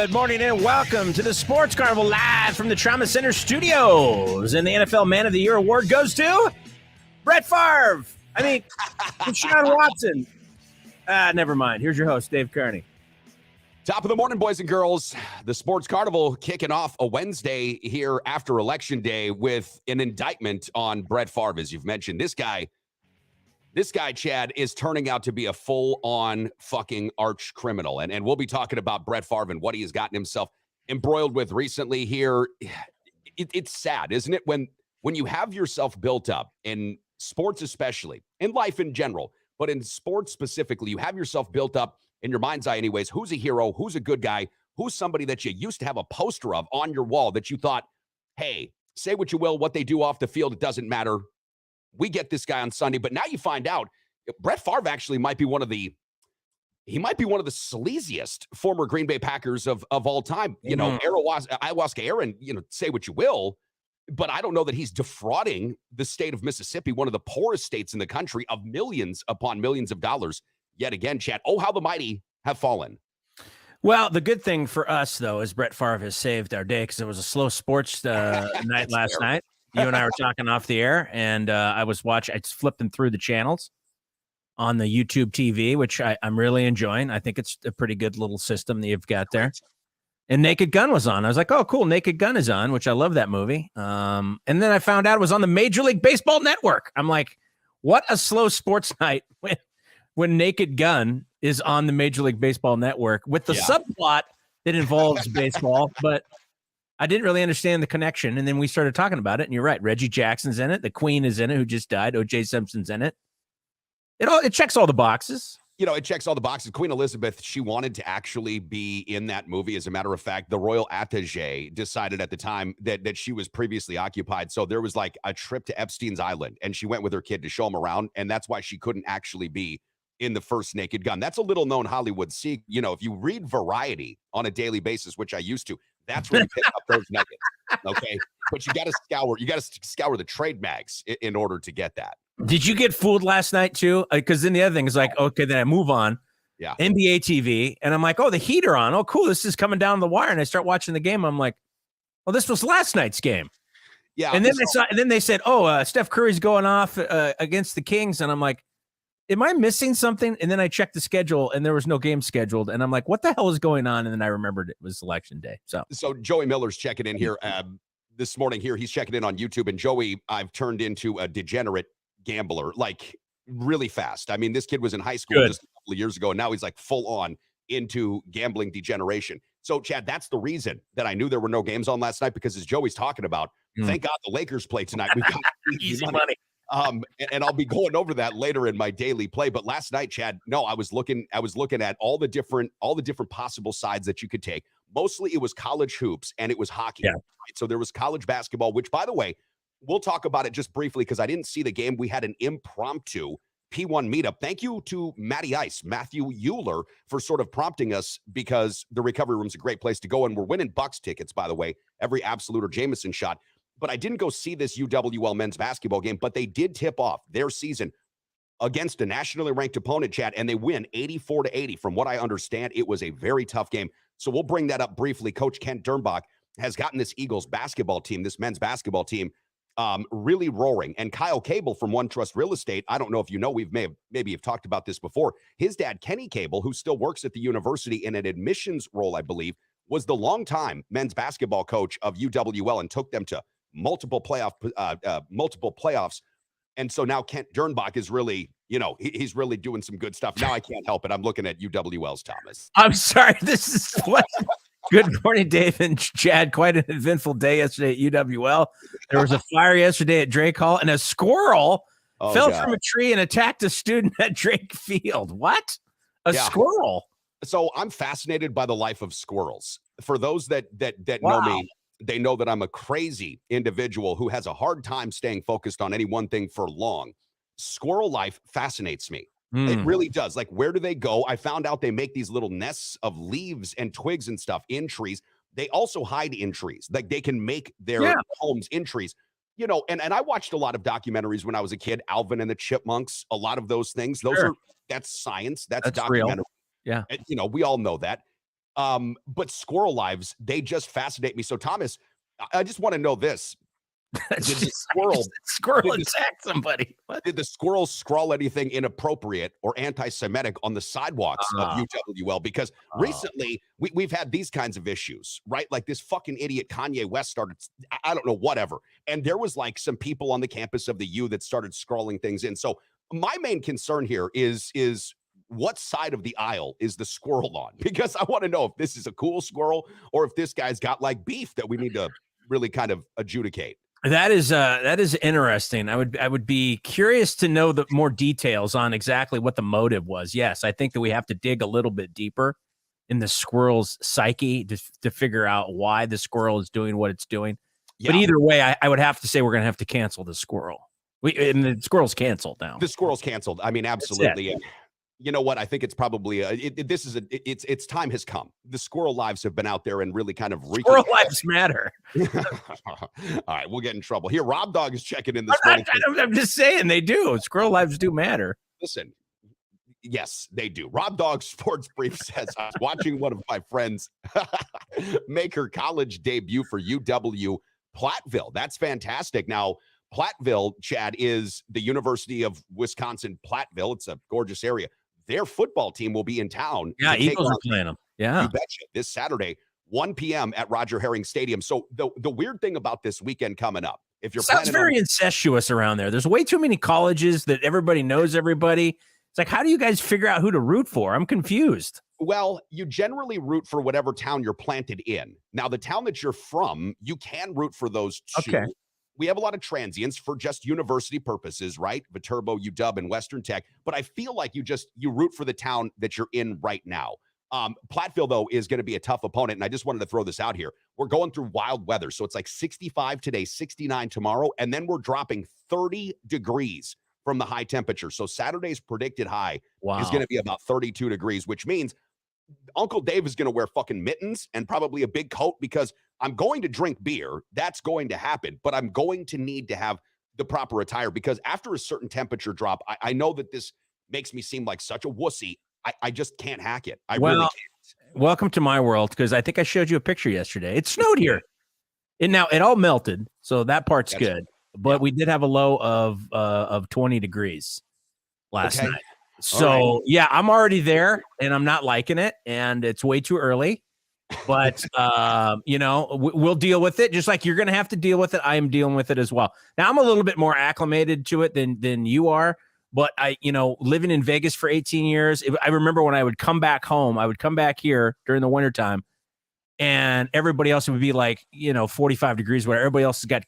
Good morning and welcome to the Sports Carnival live from the Trauma Center studios. And the NFL Man of the Year award goes to Brett Farve. Deshaun Watson. Never mind. Here's your host, Dave Carney. Top of the morning, boys and girls. The Sports Carnival kicking off a Wednesday here after Election Day with an indictment on Brett Farve, as you've mentioned. This guy, Chad, is turning out to be a full-on fucking arch criminal. And we'll be talking about Brett Farve and what he has gotten himself embroiled with recently here. It's sad, isn't it? When you have yourself built up, in sports especially, in life in general, but in sports specifically, you have yourself built up in your mind's eye anyways. Who's a hero? Who's a good guy? Who's somebody that you used to have a poster of on your wall that you thought, hey, say what you will, what they do off the field, it doesn't matter. We get this guy on Sunday, but now you find out Brett Farve actually might be one of the sleaziest former Green Bay Packers of all time. You know, ayahuasca Aaron, say what you will, but I don't know that he's defrauding the state of Mississippi, one of the poorest states in the country, of millions upon millions of dollars. Yet again, Chad, oh, how the mighty have fallen. Well, the good thing for us, though, is Brett Farve has saved our day because it was a slow sports night last night. You and I were talking off the air, and I was flipping through the channels on the YouTube TV, which I'm really enjoying. I think it's a pretty good little system that you've got there. And Naked Gun was on. I was like, oh, cool, Naked Gun is on, which I love that movie. And then I found out it was on the Major League Baseball Network. I'm like, what a slow sports night when Naked Gun is on the Major League Baseball Network with the subplot that involves baseball, but I didn't really understand the connection. And then we started talking about it, and you're right. Reggie Jackson's in it. The Queen is in it, who just died. O.J. Simpson's in it. It checks all the boxes. It checks all the boxes. Queen Elizabeth, she wanted to actually be in that movie. As a matter of fact, the royal attaché decided at the time that she was previously occupied. So there was like a trip to Epstein's Island, and she went with her kid to show him around. And that's why she couldn't actually be in the first Naked Gun. That's a little known Hollywood secret. If you read Variety on a daily basis, which I used to, that's where you pick up those nuggets. Okay. But you got to scour the trade mags in order to get that. Did you get fooled last night too? Because then the other thing is like, okay, then I move on. Yeah. NBA TV. And I'm like, oh, the Heat are on. Oh, cool. This is coming down the wire. And I start watching the game. I'm like, well, this was last night's game. Yeah. And then they said, oh, Steph Curry's going off against the Kings. And I'm like, am I missing something? And then I checked the schedule and there was no game scheduled. And I'm like, what the hell is going on? And then I remembered it was Election Day. So Joey Miller's checking in here this morning here. He's checking in on YouTube. And Joey, I've turned into a degenerate gambler, like really fast. I mean, this kid was in high school just a couple of years ago, and now he's like full on into gambling degeneration. So, Chad, that's the reason that I knew there were no games on last night, because as Joey's talking about, thank God the Lakers play tonight. We've got easy money. And I'll be going over that later in my daily play. But last night, Chad, no, I was looking at all the different possible sides that you could take. Mostly it was college hoops and it was hockey. Yeah. Right? So there was college basketball, which, by the way, we'll talk about it just briefly because I didn't see the game. We had an impromptu P1 meetup. Thank you to Matthew Euler, for sort of prompting us, because the recovery room's a great place to go. And we're winning Bucks tickets, by the way, every Absolute or Jameson shot. But I didn't go see this UWL men's basketball game, but they did tip off their season against a nationally ranked opponent, Chad, and they win 84-80. From what I understand, it was a very tough game. So we'll bring that up briefly. Coach Kent Dernbach has gotten this Eagles basketball team, this men's basketball team, really roaring. And Kyle Cable from One Trust Real Estate, I don't know if you know, maybe have talked about this before. His dad, Kenny Cable, who still works at the university in an admissions role, I believe, was the longtime men's basketball coach of UWL and took them to multiple playoffs. And so now Kent Dernbach is really, he's really doing some good stuff. Now I can't help it. I'm looking at UWL's Thomas. I'm sorry. This is what. Good morning, Dave and Chad. Quite an eventful day yesterday at UWL. There was a fire yesterday at Drake Hall, and a squirrel fell from a tree and attacked a student at Drake Field. What? A squirrel? So I'm fascinated by the life of squirrels. For those that know me, they know that I'm a crazy individual who has a hard time staying focused on any one thing for long. Squirrel life fascinates me. It really does. Like, where do they go? I found out they make these little nests of leaves and twigs and stuff in trees. They also hide in trees. Like, they can make their homes in trees. And I watched a lot of documentaries when I was a kid, Alvin and the Chipmunks, a lot of those things. That's science. That's documentary. Real. Yeah. We all know that. But squirrel lives, they just fascinate me. So, Thomas, I just want to know this. Did the squirrel attack somebody? What? Did the squirrel scrawl anything inappropriate or anti-Semitic on the sidewalks of UWL? Because recently we've had these kinds of issues, right? Like this fucking idiot Kanye West started, I don't know, whatever. And there was like some people on the campus of the U that started scrawling things in. So my main concern here is what side of the aisle is the squirrel on? Because I want to know if this is a cool squirrel or if this guy's got like beef that we need to really kind of adjudicate. That is interesting. I would be curious to know the more details on exactly what the motive was. Yes, I think that we have to dig a little bit deeper in the squirrel's psyche to figure out why the squirrel is doing what it's doing. Yeah. But either way, I would have to say we're going to have to cancel the squirrel. And the squirrel's canceled now. The squirrel's canceled. I mean, absolutely. You know what? I think it's probably its time has come. The squirrel lives have been out there and really kind of squirrel lives matter. All right, we'll get in trouble here. Rob Dog is checking in this morning. I'm just saying they do. Squirrel lives do matter. Listen, yes, they do. Rob Dog Sports Brief says I was watching one of my friends make her college debut for UW Platteville. That's fantastic. Now, Platteville, Chad, is the University of Wisconsin Platteville. It's a gorgeous area. Their football team will be in town. Yeah, Eagles are playing them. Yeah. You betcha. This Saturday, 1 p.m. at Roger Herring Stadium. So the weird thing about this weekend coming up, if you're sounds very incestuous around there. There's way too many colleges that everybody knows everybody. It's like, how do you guys figure out who to root for? I'm confused. Well, you generally root for whatever town you're planted in. Now, the town that you're from, you can root for those two. Okay. We have a lot of transients for just university purposes, right? Viterbo, UW, and Western Tech. But I feel like you root for the town that you're in right now. Platteville, though, is going to be a tough opponent. And I just wanted to throw this out here. We're going through wild weather. So it's like 65 today, 69 tomorrow. And then we're dropping 30 degrees from the high temperature. So Saturday's predicted high is going to be about 32 degrees, which means Uncle Dave is going to wear fucking mittens and probably a big coat because I'm going to drink beer. That's going to happen, but I'm going to need to have the proper attire because after a certain temperature drop, I know that this makes me seem like such a wussy. I just can't hack it. I really can't. Welcome to my world because I think I showed you a picture yesterday. It snowed here. And now it all melted, so that part's good. But we did have a low of 20 degrees last night. So, yeah, I'm already there, and I'm not liking it, and it's way too early. But, we'll deal with it. Just like you're going to have to deal with it, I am dealing with it as well. Now, I'm a little bit more acclimated to it than you are. But, living in Vegas for 18 years, I remember when I would come back home, I would come back here during the wintertime, and everybody else would be like, 45 degrees, where everybody else has got,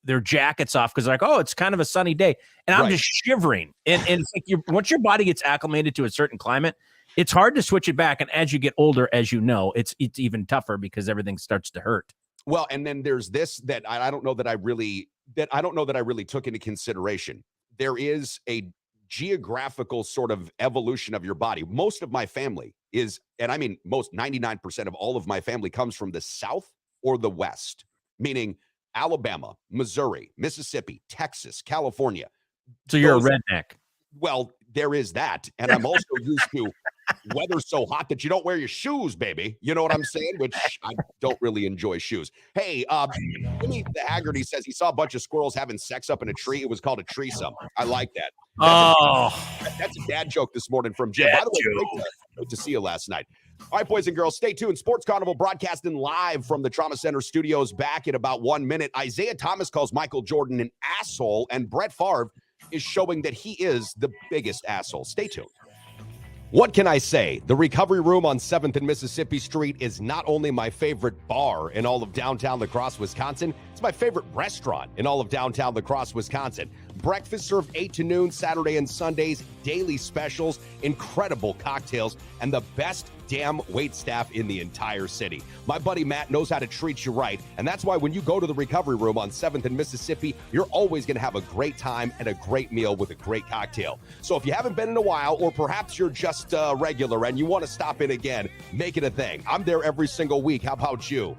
their jackets off because they're like, oh, it's kind of a sunny day. And I'm just shivering. And it's like once your body gets acclimated to a certain climate, it's hard to switch it back. And as you get older, as you know, it's even tougher because everything starts to hurt. Well, and then there's this that I don't know that I really took into consideration. There is a geographical sort of evolution of your body. Most of my family is, and I mean, 99% of all of my family comes from the South or the West, meaning Alabama, Missouri, Mississippi, Texas, California. So you're a redneck. Well, there is that. And I'm also used to weather so hot that you don't wear your shoes, baby. You know what I'm saying? Which I don't really enjoy shoes. Hey, Jimmy the Haggerty says he saw a bunch of squirrels having sex up in a tree. It was called a treesome. I like that. That's a dad joke this morning from Jim. By the way, great to see you last night. All right, boys and girls, stay tuned. Sports Carnival broadcasting live from the Trauma Center studios back in about 1 minute. Isaiah Thomas calls Michael Jordan an asshole, and Brett Farve is showing that he is the biggest asshole. Stay tuned. What can I say? The Recovery Room on 7th and Mississippi Street is not only my favorite bar in all of downtown La Crosse, Wisconsin, it's my favorite restaurant in all of downtown La Crosse, Wisconsin. Breakfast served 8 to noon, Saturday and Sundays, daily specials, incredible cocktails, and the best damn wait staff in the entire city. My buddy Matt knows how to treat you right, and that's why when you go to the Recovery Room on 7th and Mississippi, you're always going to have a great time and a great meal with a great cocktail. So if you haven't been in a while, or perhaps you're just regular and you want to stop in again, make it a thing. I'm there every single week. How about you?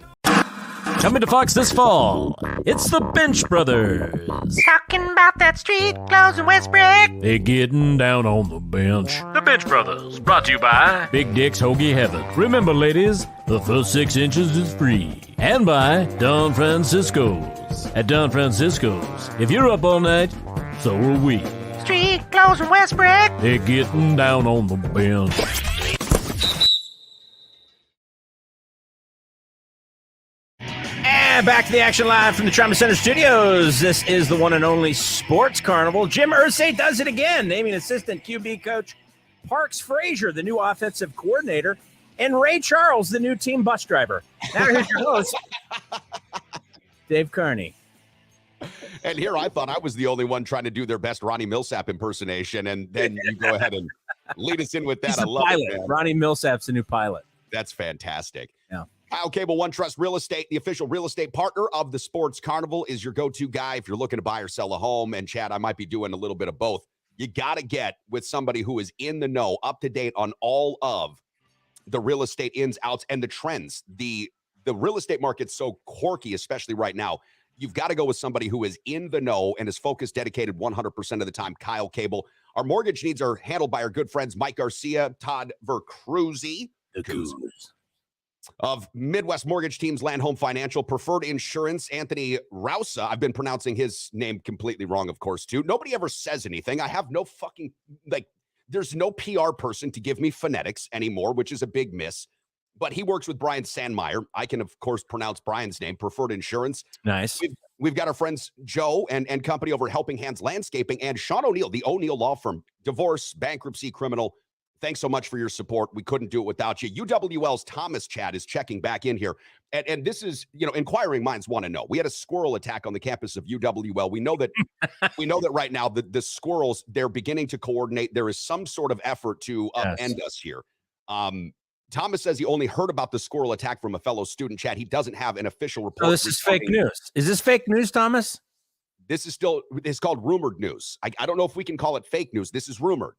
Coming to Fox this fall, it's the Bench Brothers. Talking about that street clothes and Westbrook. They're getting down on the bench. The Bench Brothers, brought to you by Big Dick's Hoagie Heaven. Remember, ladies, the first 6 inches is free. And by Don Francisco's. At Don Francisco's, if you're up all night, so are we. Street clothes and Westbrook. They're getting down on the bench. And back to the action live from the Trauma Center Studios. This is the one and only Sports Carnival. Jim Irsay does it again, naming assistant QB coach Parks Frazier, the new offensive coordinator, and Ray Charles, the new team bus driver. Now here's your host, Dave Carney. And here I thought I was the only one trying to do their best Ronnie Millsap impersonation, and then you go ahead and lead us in with that. He's I the love pilot. it, man. Ronnie Millsap's the new pilot. That's fantastic. Yeah. Kyle Cable, One Trust Real Estate, the official real estate partner of the Sports Carnival, is your go-to guy if you're looking to buy or sell a home. And Chad, I might be doing a little bit of both. You got to get with somebody who is in the know, up to date on all of the real estate ins, outs, and the trends. The real estate market's so quirky, especially right now. You've got to go with somebody who is in the know and is focused, dedicated 100% of the time. Kyle Cable. Our mortgage needs are handled by our good friends Mike Garcia, Todd Vercruzzi, of Midwest Mortgage Teams, Land Home Financial, Preferred Insurance, Anthony Rausa. I've been pronouncing his name completely wrong, of course, too. Nobody ever says anything. I have no fucking, there's no PR person to give me phonetics anymore, which is a big miss. But he works with Brian Sandmeyer. I can, of course, pronounce Brian's name, Preferred Insurance. Nice. We've got our friends Joe and company over at Helping Hands Landscaping, and Sean O'Neill, the O'Neill Law Firm, divorce, bankruptcy, criminal. Thanks so much for your support. We couldn't do it without you. UWL's Thomas Chad is checking back in here. And this is, inquiring minds want to know. We had a squirrel attack on the campus of UWL. We know that right now the squirrels, they're beginning to coordinate. There is some sort of effort to upend us here. Thomas says he only heard about the squirrel attack from a fellow student. Chad, he doesn't have an official report. Oh, this is fake news. Is this fake news, Thomas? This is it's called rumored news. I don't know if we can call it fake news. This is rumored.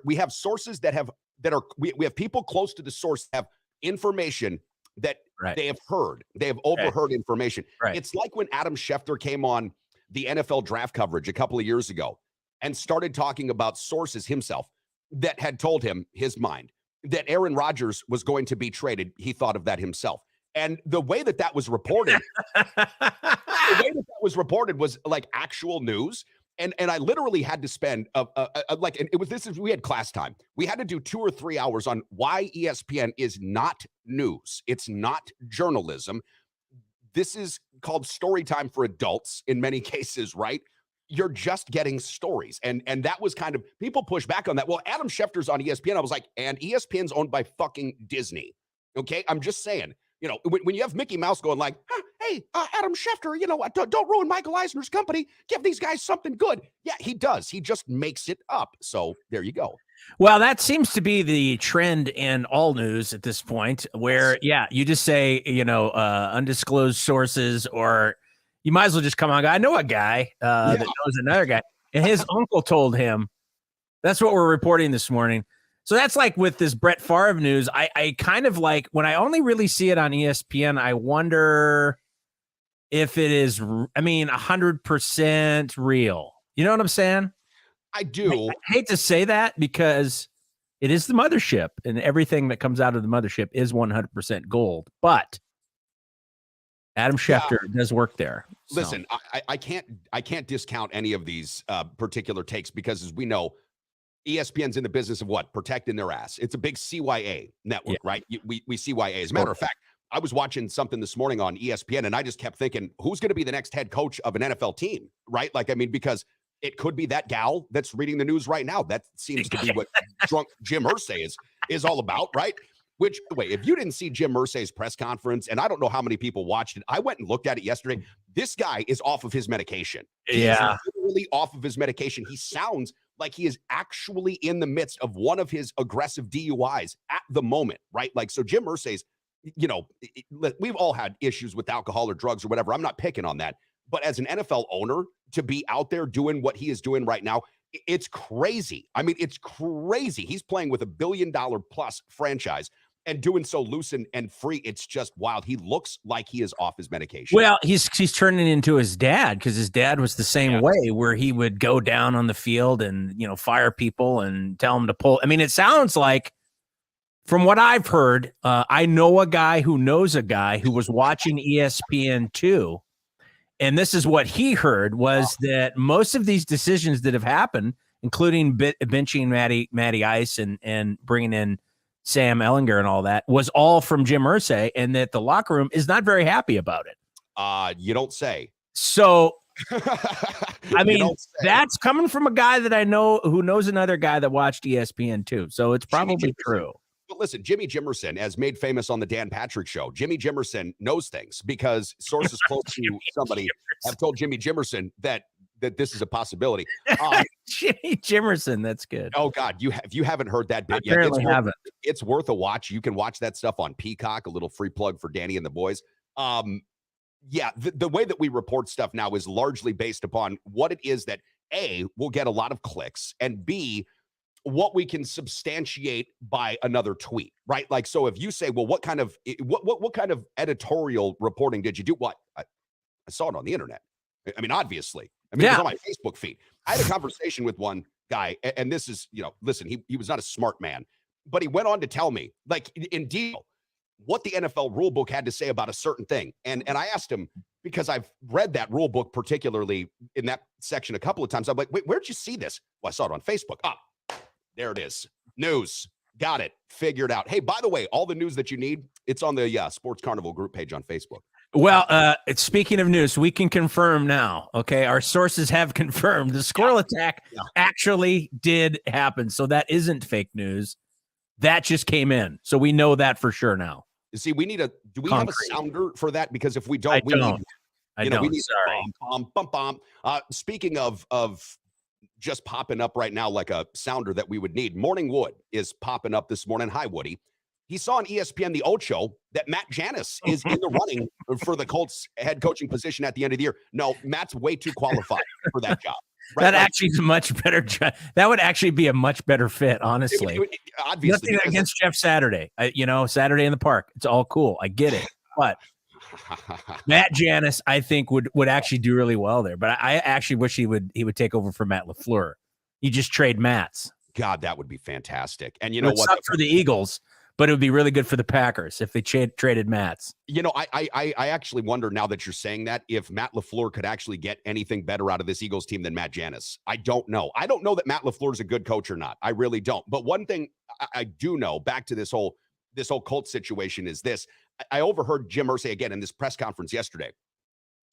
We have sources we have people close to the source that have information that they have heard. They have overheard information. Right. It's like when Adam Schefter came on the NFL draft coverage a couple of years ago and started talking about sources himself that had told him his mind that Aaron Rodgers was going to be traded. He thought of that himself. And the way that was reported, was like actual news. And I literally had to spend we had class time. We had to do 2 or 3 hours on why ESPN is not news. It's not journalism. This is called story time for adults in many cases, right? You're just getting stories. And that was kind of, people push back on that. Well, Adam Schefter's on ESPN. I was like, and ESPN's owned by fucking Disney. Okay. I'm just saying, when you have Mickey Mouse going like, hey, Adam Schefter, don't ruin Michael Eisner's company. Give these guys something good. Yeah, he does. He just makes it up. So there you go. Well, that seems to be the trend in all news at this point where, you just say, undisclosed sources, or you might as well just come on. I know a guy that knows another guy, and his uncle told him. That's what we're reporting this morning. So that's like with this Brett Farve news. I kind of like, when I only really see it on ESPN, I wonder if it is, 100% real. You know what I'm saying? I do. I hate to say that because it is the mothership, and everything that comes out of the mothership is 100% gold. But Adam Schefter does work there. So. Listen, I can't discount any of these particular takes because, as we know, ESPN's in the business of what? Protecting their ass. It's a big CYA network, right? We CYA. As a matter of fact, I was watching something this morning on ESPN, and I just kept thinking, who's going to be the next head coach of an NFL team, right? Because it could be that gal that's reading the news right now. That seems to be what drunk Jim Irsay is all about, right? Which, wait, if you didn't see Jim Irsay's press conference, and I don't know how many people watched it, I went and looked at it yesterday. This guy is off of his medication. He's literally off of his medication. He sounds like he is actually in the midst of one of his aggressive DUIs at the moment, right? So Jim Irsay's, we've all had issues with alcohol or drugs or whatever. I'm not picking on that. But as an NFL owner, to be out there doing what he is doing right now, it's crazy. It's crazy. He's playing with $1 billion plus franchise. and doing so loose and free. It's just wild. He looks like he is off his medication. Well, he's turning into his dad, because his dad was the same way, where he would go down on the field and, fire people and tell them to pull. I mean, it sounds like, from what I've heard, I know a guy who knows a guy who was watching ESPN2, and this is what he heard, was that most of these decisions that have happened, including benching Matty Ice and bringing in Sam Ellinger and all that, was all from Jim Irsay, and that the locker room is not very happy about it. You don't say. So, I mean, that's coming from a guy that I know who knows another guy that watched ESPN2. So it's probably true. But listen, Jimmy Jimerson, as made famous on the Dan Patrick Show, Jimmy Jimerson knows things because sources close to somebody have told Jimmy Jimerson that this is a possibility. Jimmy Jimerson, that's good. Oh God, you haven't heard that bit yet. It's worth a watch. You can watch that stuff on Peacock. A little free plug for Danny and the boys. The way that we report stuff now is largely based upon what it is that A, will get a lot of clicks, and B, what we can substantiate by another tweet, right? Like, so if you say, well, what kind of editorial reporting did you do? What? I saw it on the internet. I mean, obviously. I mean, it was on my Facebook feed. I had a conversation with one guy, and this is, listen, he was not a smart man, but he went on to tell me, like, in detail, what the NFL rule book had to say about a certain thing. And I asked him, because I've read that rule book, particularly in that section a couple of times. I'm like, wait, where'd you see this? Well, I saw it on Facebook. There it is. News. Got it. Figured out. Hey, by the way, all the news that you need, it's on the Sports Carnival group page on Facebook. Well, speaking of news, we can confirm now. Okay, our sources have confirmed the squirrel attack actually did happen. So that isn't fake news. That just came in. So we know that for sure now. You see, we need do we have a sounder for that? Because if we don't, we need sorry. Speaking of just popping up right now like a sounder that we would need, Morning Wood is popping up this morning. Hi, Woody. He saw on ESPN the Ocho that Matt Janis is in the running for the Colts head coaching position at the end of the year. No, Matt's way too qualified for that job. Right? That actually is a much better job. That would actually be a much better fit, honestly. Obviously, nothing against Jeff Saturday. Saturday in the park. It's all cool. I get it. But Matt Janis, I think, would actually do really well there. But I actually wish he would take over for Matt LaFleur. You just trade Matt's. God, that would be fantastic. And you know what? Suck for the Eagles, but it would be really good for the Packers if they traded Matt's. I actually wonder, now that you're saying that, if Matt LaFleur could actually get anything better out of this Eagles team than Matt Janis. I don't know. I don't know that Matt LaFleur is a good coach or not. I really don't. But one thing I do know, back to this whole Colts situation, is this. I overheard Jim Irsay again in this press conference yesterday.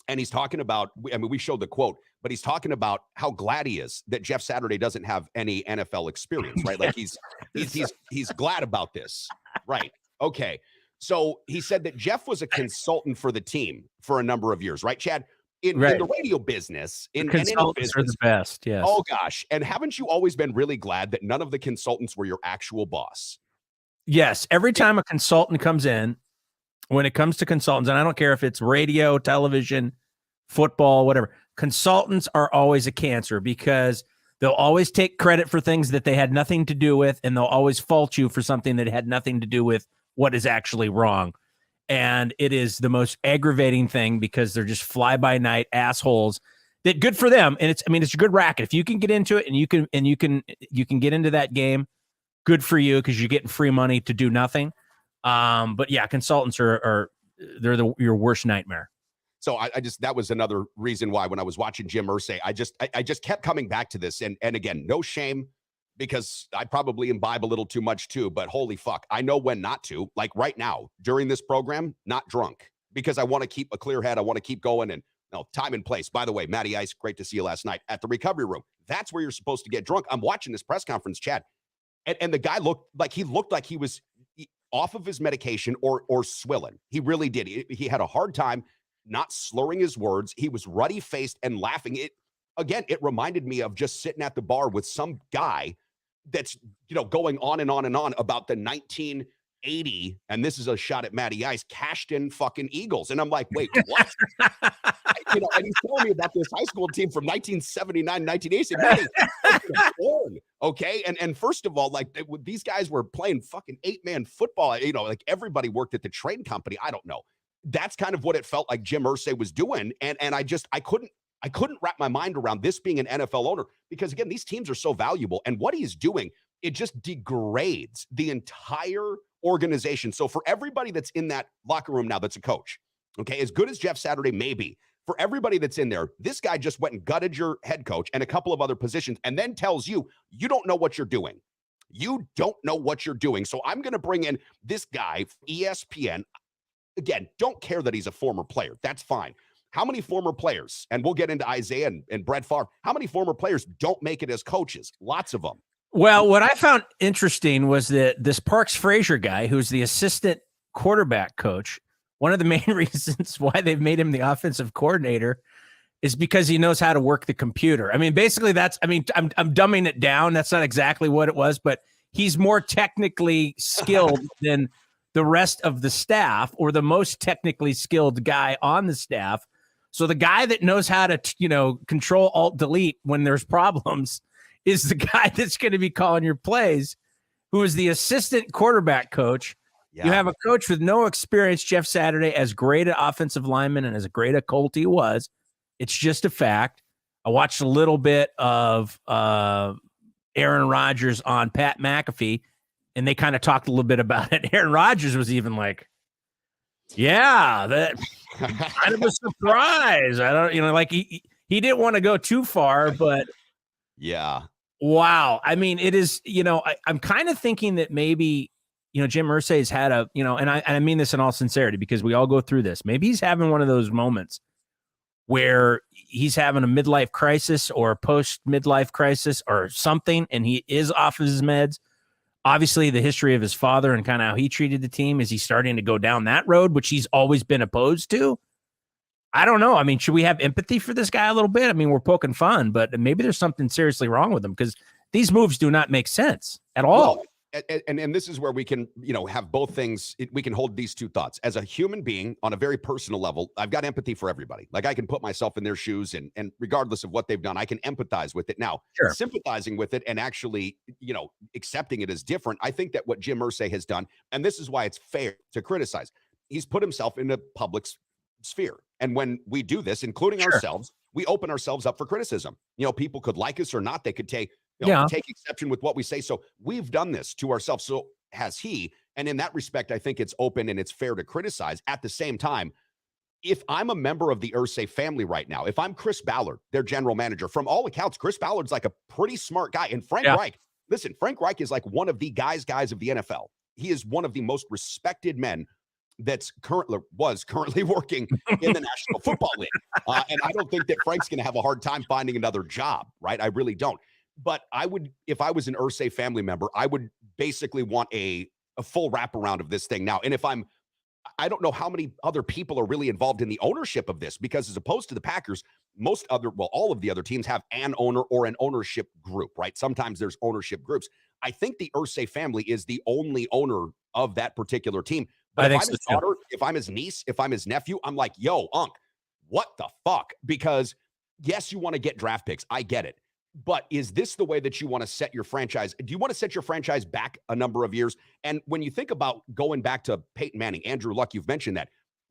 And he's talking about, we showed the quote, but he's talking about how glad he is that Jeff Saturday doesn't have any NFL experience, right? Like he's glad about this. Right. Okay. So he said that Jeff was a consultant for the team for a number of years, right, Chad? In the radio business, in any business, are the best. Yes. Oh gosh. And haven't you always been really glad that none of the consultants were your actual boss? Yes. Every time a consultant comes in, when it comes to consultants, and I don't care if it's radio, television, football, whatever, consultants are always a cancer, because they'll always take credit for things that they had nothing to do with, and they'll always fault you for something that had nothing to do with what is actually wrong. And it is the most aggravating thing, because they're just fly-by-night assholes. That good for them, and it's a good racket. If you can get into it and you can get into that game, good for you, because you're getting free money to do nothing. But yeah, consultants they're your worst nightmare. So that was another reason why, when I was watching Jim Irsay, I just kept coming back to this. And again, no shame, because I probably imbibe a little too much too, but holy fuck, I know when not to. Like right now, during this program, not drunk, because I want to keep a clear head. I want to keep going, and time and place. By the way, Matty Ice, great to see you last night at the recovery room. That's where you're supposed to get drunk. I'm watching this press conference, Chad, and the guy looked like he was off of his medication or swilling. He really did. He had a hard time not slurring his words. He was ruddy-faced and laughing. It reminded me of just sitting at the bar with some guy that's, going on and on and on about the 1980, and this is a shot at Matty Ice, cashed-in fucking Eagles. And I'm like, wait, what? And he's telling me about this high school team from 1979, 1980. Matty, Okay. And first of all, like these guys were playing fucking 8-man football. Like everybody worked at the train company. I don't know. That's kind of what it felt like Jim Irsay was doing. And I couldn't wrap my mind around this being an NFL owner, because again, these teams are so valuable, and what he's doing, it just degrades the entire organization. So for everybody that's in that locker room now, that's a coach, okay, as good as Jeff Saturday may be, for everybody that's in there, this guy just went and gutted your head coach and a couple of other positions and then tells you, you don't know what you're doing. You don't know what you're doing. So I'm going to bring in this guy, ESPN. Again, don't care that he's a former player. That's fine. How many former players, and we'll get into Isaiah and Brett Farve, how many former players don't make it as coaches? Lots of them. Well, what I found interesting was that this Parks Frazier guy, who's the assistant quarterback coach, one of the main reasons why they've made him the offensive coordinator is because he knows how to work the computer. I mean, basically I'm dumbing it down. That's not exactly what it was, but he's more technically skilled than the rest of the staff, or the most technically skilled guy on the staff. So the guy that knows how to, control alt delete when there's problems is the guy that's going to be calling your plays, who is the assistant quarterback coach. Yeah. You have a coach with no experience, Jeff Saturday, as great an offensive lineman and as great a Colt he was. It's just a fact. I watched a little bit of Aaron Rodgers on Pat McAfee, and they kind of talked a little bit about it. Aaron Rodgers was even like, yeah, that kind of a surprise. I don't, like he didn't want to go too far, but yeah. Wow. I mean, it is, I'm kind of thinking that maybe, Jim Irsay has had a, and I mean this in all sincerity, because we all go through this. Maybe he's having one of those moments where he's having a midlife crisis or a post midlife crisis or something, and he is off of his meds. Obviously, the history of his father and kind of how he treated the team, is he starting to go down that road, which he's always been opposed to? I don't know. I mean, should we have empathy for this guy a little bit? I mean, we're poking fun, but maybe there's something seriously wrong with him, because these moves do not make sense at all. Well, and this is where we can, have both things. We can hold these two thoughts. As a human being, on a very personal level, I've got empathy for everybody. Like, I can put myself in their shoes, and regardless of what they've done, I can empathize with it. Now, sure, sympathizing with it and actually, accepting it as different. I think that what Jim Irsay has done, and this is why it's fair to criticize, he's put himself in the public sphere. And when we do this, including ourselves, we open ourselves up for criticism. People could like us or not. They could take exception with what we say. So we've done this to ourselves. So has he. And in that respect, I think it's open and it's fair to criticize. At the same time, if I'm a member of the Irsay family right now, if I'm Chris Ballard, their general manager, from all accounts, Chris Ballard's like a pretty smart guy. And Frank Reich, listen, Frank Reich is like one of the guys of the NFL. He is one of the most respected men that's currently working in the National Football League. And I don't think that Frank's going to have a hard time finding another job, right? I really don't. But I would, if I was an Irsay family member, I would basically want a full wraparound of this thing now. And I don't know how many other people are really involved in the ownership of this, because as opposed to the Packers, all of the other teams have an owner or an ownership group, right? Sometimes there's ownership groups. I think the Irsay family is the only owner of that particular team. But if I'm his daughter, if I'm his niece, if I'm his nephew, I'm like, yo, Unc, what the fuck? Because yes, you want to get draft picks. I get it. But is this the way that you want to set your franchise? Do you want to set your franchise back a number of years? And when you think about going back to Peyton Manning, Andrew Luck, you've mentioned that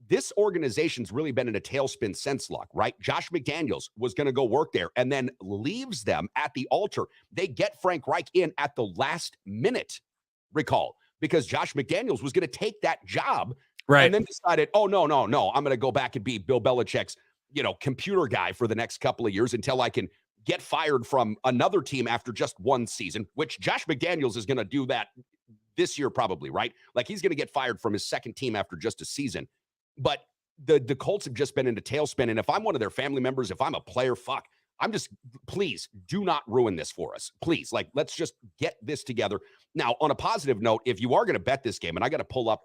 this organization's really been in a tailspin since Luck, right? Josh McDaniels was going to go work there and then leaves them at the altar. They get Frank Reich in at the last minute, recall, because Josh McDaniels was going to take that job, right? And then decided, oh, no, I'm going to go back and be Bill Belichick's, computer guy for the next couple of years until I can get fired from another team after just one season, which Josh McDaniels is going to do that this year probably, right? Like, he's going to get fired from his second team after just a season. But the Colts have just been in a tailspin. And if I'm one of their family members, if I'm a player, please do not ruin this for us. Please, let's just get this together. Now, on a positive note, if you are going to bet this game, and I got to pull up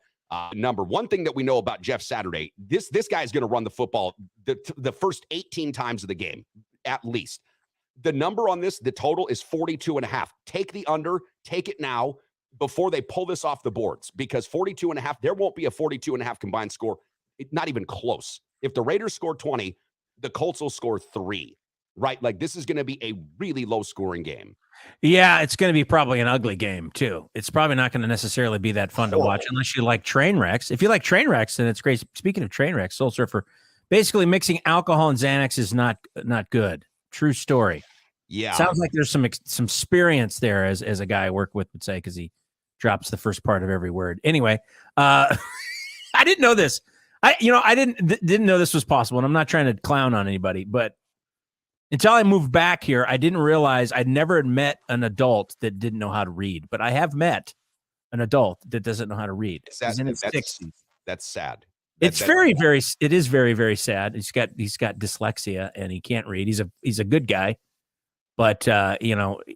number one thing that we know about Jeff Saturday, this guy is going to run the football the first 18 times of the game, at least. The number on this, the total is 42.5. Take the under, take it now before they pull this off the boards, because 42.5, there won't be a 42.5 combined score. Not even close. If the Raiders score 20, the Colts will score 3, right? Like, this is going to be a really low scoring game. Yeah, it's going to be probably an ugly game too. It's probably not going to necessarily be that fun to watch unless you like train wrecks. If you like train wrecks, then it's great. Speaking of train wrecks, Soul Surfer, basically mixing alcohol and Xanax is not good. True story. Yeah. Sounds like there's some experience there, as a guy I work with would say, because he drops the first part of every word. Anyway, I didn't know this. I didn't know this was possible, and I'm not trying to clown on anybody, but until I moved back here, I didn't realize I'd never met an adult that didn't know how to read, but I have met an adult that doesn't know how to read. He's in his 60s. That's sad. It is very, very sad. He's got dyslexia and he can't read. He's a good guy, but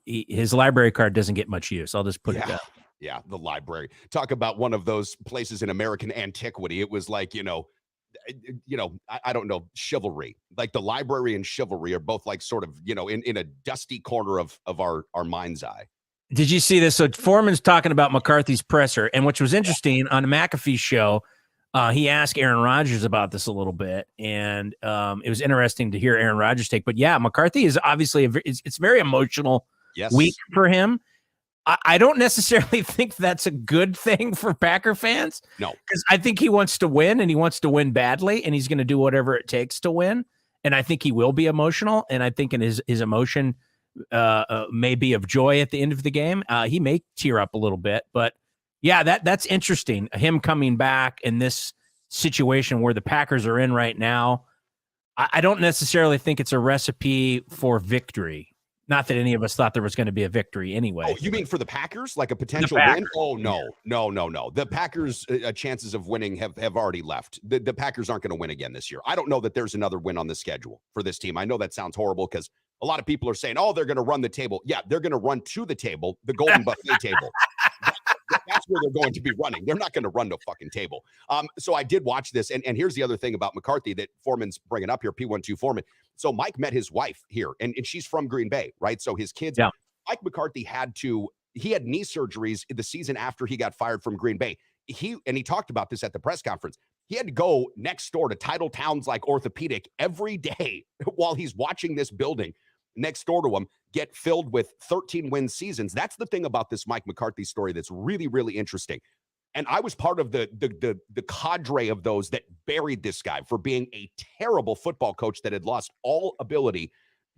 his library card doesn't get much use. I'll just put it down. Yeah, the library. Talk about one of those places in American antiquity. It was like, I don't know, chivalry. Like the library and chivalry are both like sort of, in a dusty corner of our mind's eye. Did you see this? So Foreman's talking about McCarthy's presser, and which was interesting on the McAfee show. He asked Aaron Rodgers about this a little bit, and it was interesting to hear Aaron Rodgers' take. But yeah, McCarthy is obviously it's very emotional week for him. I don't necessarily think that's a good thing for Packer fans. No, because I think he wants to win, and he wants to win badly, and he's going to do whatever it takes to win. And I think he will be emotional, and I think in his emotion may be of joy at the end of the game. He may tear up a little bit, but yeah, that's interesting. Him coming back in this situation where the Packers are in right now. I don't necessarily think it's a recipe for victory. Not that any of us thought there was going to be a victory anyway. Oh, you mean for the Packers? Like a potential win? Oh, no. The Packers' chances of winning have already left. The Packers aren't going to win again this year. I don't know that there's another win on the schedule for this team. I know that sounds horrible because a lot of people are saying, oh, they're going to run the table. Yeah, they're going to run to the table, the golden buffet table. That's where they're going to be running. They're not going to run no fucking table. So I did watch this. And here's the other thing about McCarthy that Foreman's bringing up here, P12 Foreman. So Mike met his wife here, and she's from Green Bay, right? So his kids, Mike McCarthy had knee surgeries the season after he got fired from Green Bay. He talked about this at the press conference. He had to go next door to title towns like Orthopedic every day while he's watching this building next door to him get filled with 13-win seasons. That's the thing about this Mike McCarthy story that's really, really interesting. And I was part of the cadre of those that buried this guy for being a terrible football coach that had lost all ability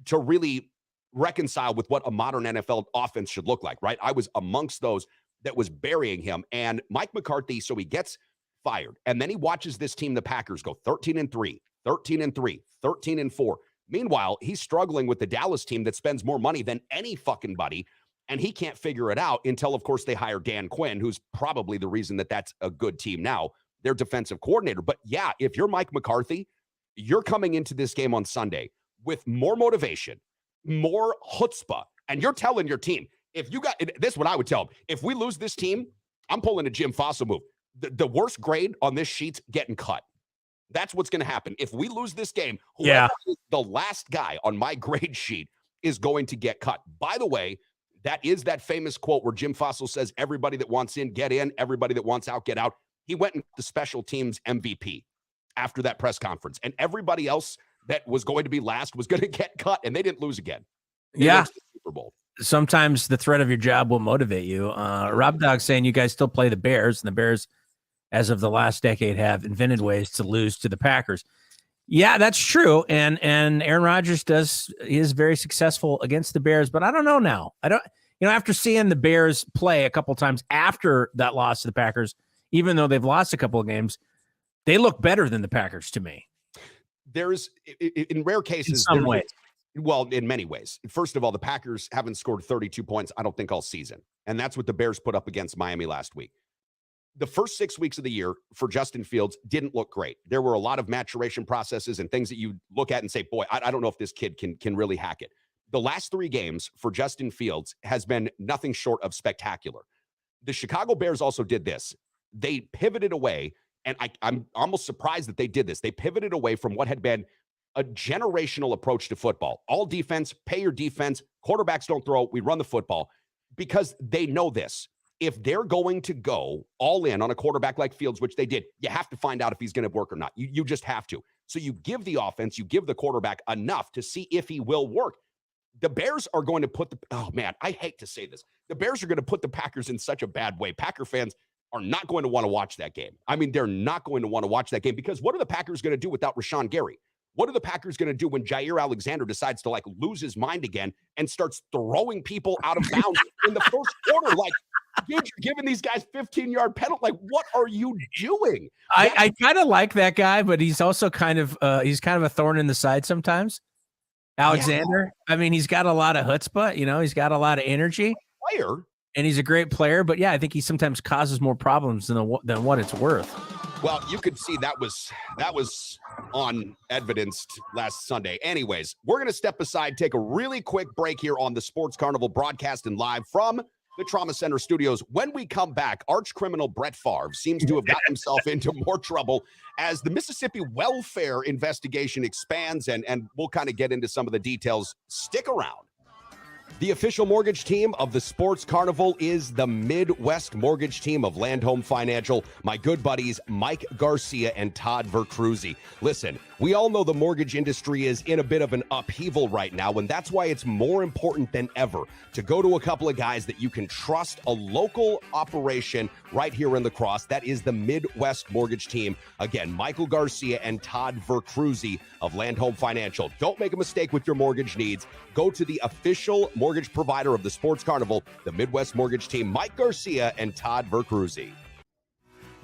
to really reconcile with what a modern NFL offense should look like, right? I was amongst those that was burying him. And Mike McCarthy, so he gets fired. And then he watches this team, the Packers, go 13-3, 13-3, 13-4. Meanwhile, he's struggling with the Dallas team that spends more money than any fucking buddy, and he can't figure it out until, of course, they hire Dan Quinn, who's probably the reason that that's a good team now, their defensive coordinator. But yeah, if you're Mike McCarthy, you're coming into this game on Sunday with more motivation, more chutzpah, and you're telling your team, if you got this, is what I would tell them. If we lose this team, I'm pulling a Jim Fossil move. The worst grade on this sheet's getting cut. That's what's going to happen. If we lose this game, whoever is the last guy on my grade sheet is going to get cut. By the way, that is that famous quote where Jim Fossil says, everybody that wants in, get in. Everybody that wants out, get out. He went into the special teams MVP after that press conference. And everybody else that was going to be last was going to get cut, and they didn't lose again. They went to the Super Bowl. Sometimes the threat of your job will motivate you. Rob Dog saying you guys still play the Bears, and the Bears, as of the last decade, have invented ways to lose to the Packers. Yeah, that's true. And Aaron Rodgers is very successful against the Bears, but I don't know now. After seeing the Bears play a couple times after that loss to the Packers, even though they've lost a couple of games, they look better than the Packers to me. There's, in rare cases, in some ways. Well, in many ways. First of all, the Packers haven't scored 32 points, I don't think, all season. And that's what the Bears put up against Miami last week. The first 6 weeks of the year for Justin Fields didn't look great. There were a lot of maturation processes and things that you look at and say, boy, I don't know if this kid can really hack it. The last 3 games for Justin Fields has been nothing short of spectacular. The Chicago Bears also did this. They pivoted away, and I'm almost surprised that they did this. They pivoted away from what had been a generational approach to football. All defense, pay your defense, quarterbacks don't throw, we run the football, because they know this. If they're going to go all in on a quarterback like Fields, which they did, you have to find out if he's going to work or not. You just have to. So you give the offense, you give the quarterback enough to see if he will work. the Bears are going to put oh man, I hate to say this. The Bears are going to put the Packers in such a bad way. Packer fans are not going to want to watch that game. I mean, they're not going to want to watch that game because what are the Packers going to do without Rashawn Gary? What are the Packers going to do when Jair Alexander decides to lose his mind again and starts throwing people out of bounds in the first quarter? Like, dude, you're giving these guys 15-yard penalty. Like, what are you doing? I kind of like that guy, but he's also kind of a thorn in the side sometimes. Alexander. Yeah. I mean, he's got a lot of chutzpah, he's got a lot of energy. Player. And he's a great player, but yeah, I think he sometimes causes more problems than what it's worth. Well, you could see that was on evidenced last Sunday. Anyways, we're going to step aside, take a really quick break here on the Sports Carnival broadcasting live from the Trauma Center studios. When we come back, arch criminal Brett Farve seems to have got himself into more trouble as the Mississippi welfare investigation expands, and we'll kind of get into some of the details. Stick around. The official mortgage team of the Sports Carnival is the Midwest mortgage team of Land Home Financial, my good buddies Mike Garcia and Todd Vercruzzi. Listen, we all know the mortgage industry is in a bit of an upheaval right now, and that's why it's more important than ever to go to a couple of guys that you can trust, a local operation right here in La Crosse. That is the Midwest mortgage team. Again, Michael Garcia and Todd Vercruzzi of Land Home Financial. Don't make a mistake with your mortgage needs. Go to the official mortgage provider of the Sports Carnival, the Midwest mortgage team, Mike Garcia and Todd Vercruzzi.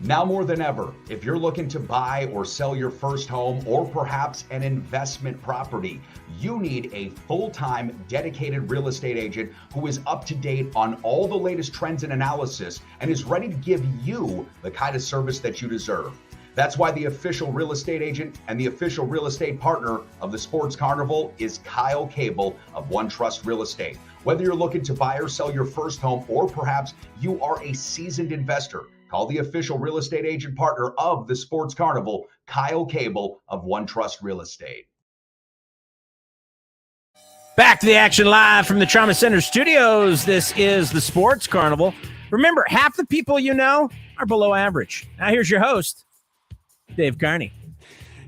Now more than ever, if you're looking to buy or sell your first home or perhaps an investment property, you need a full-time dedicated real estate agent who is up to date on all the latest trends and analysis and is ready to give you the kind of service that you deserve. That's why the official real estate agent and the official real estate partner of the Sports Carnival is Kyle Cable of One Trust Real Estate. Whether you're looking to buy or sell your first home or perhaps you are a seasoned investor, call the official real estate agent partner of the Sports Carnival, Kyle Cable of One Trust Real Estate. Back to the action live from the Trauma Center studios. This is the Sports Carnival. Remember, half the people you know are below average. Now here's your host, Dave Carney.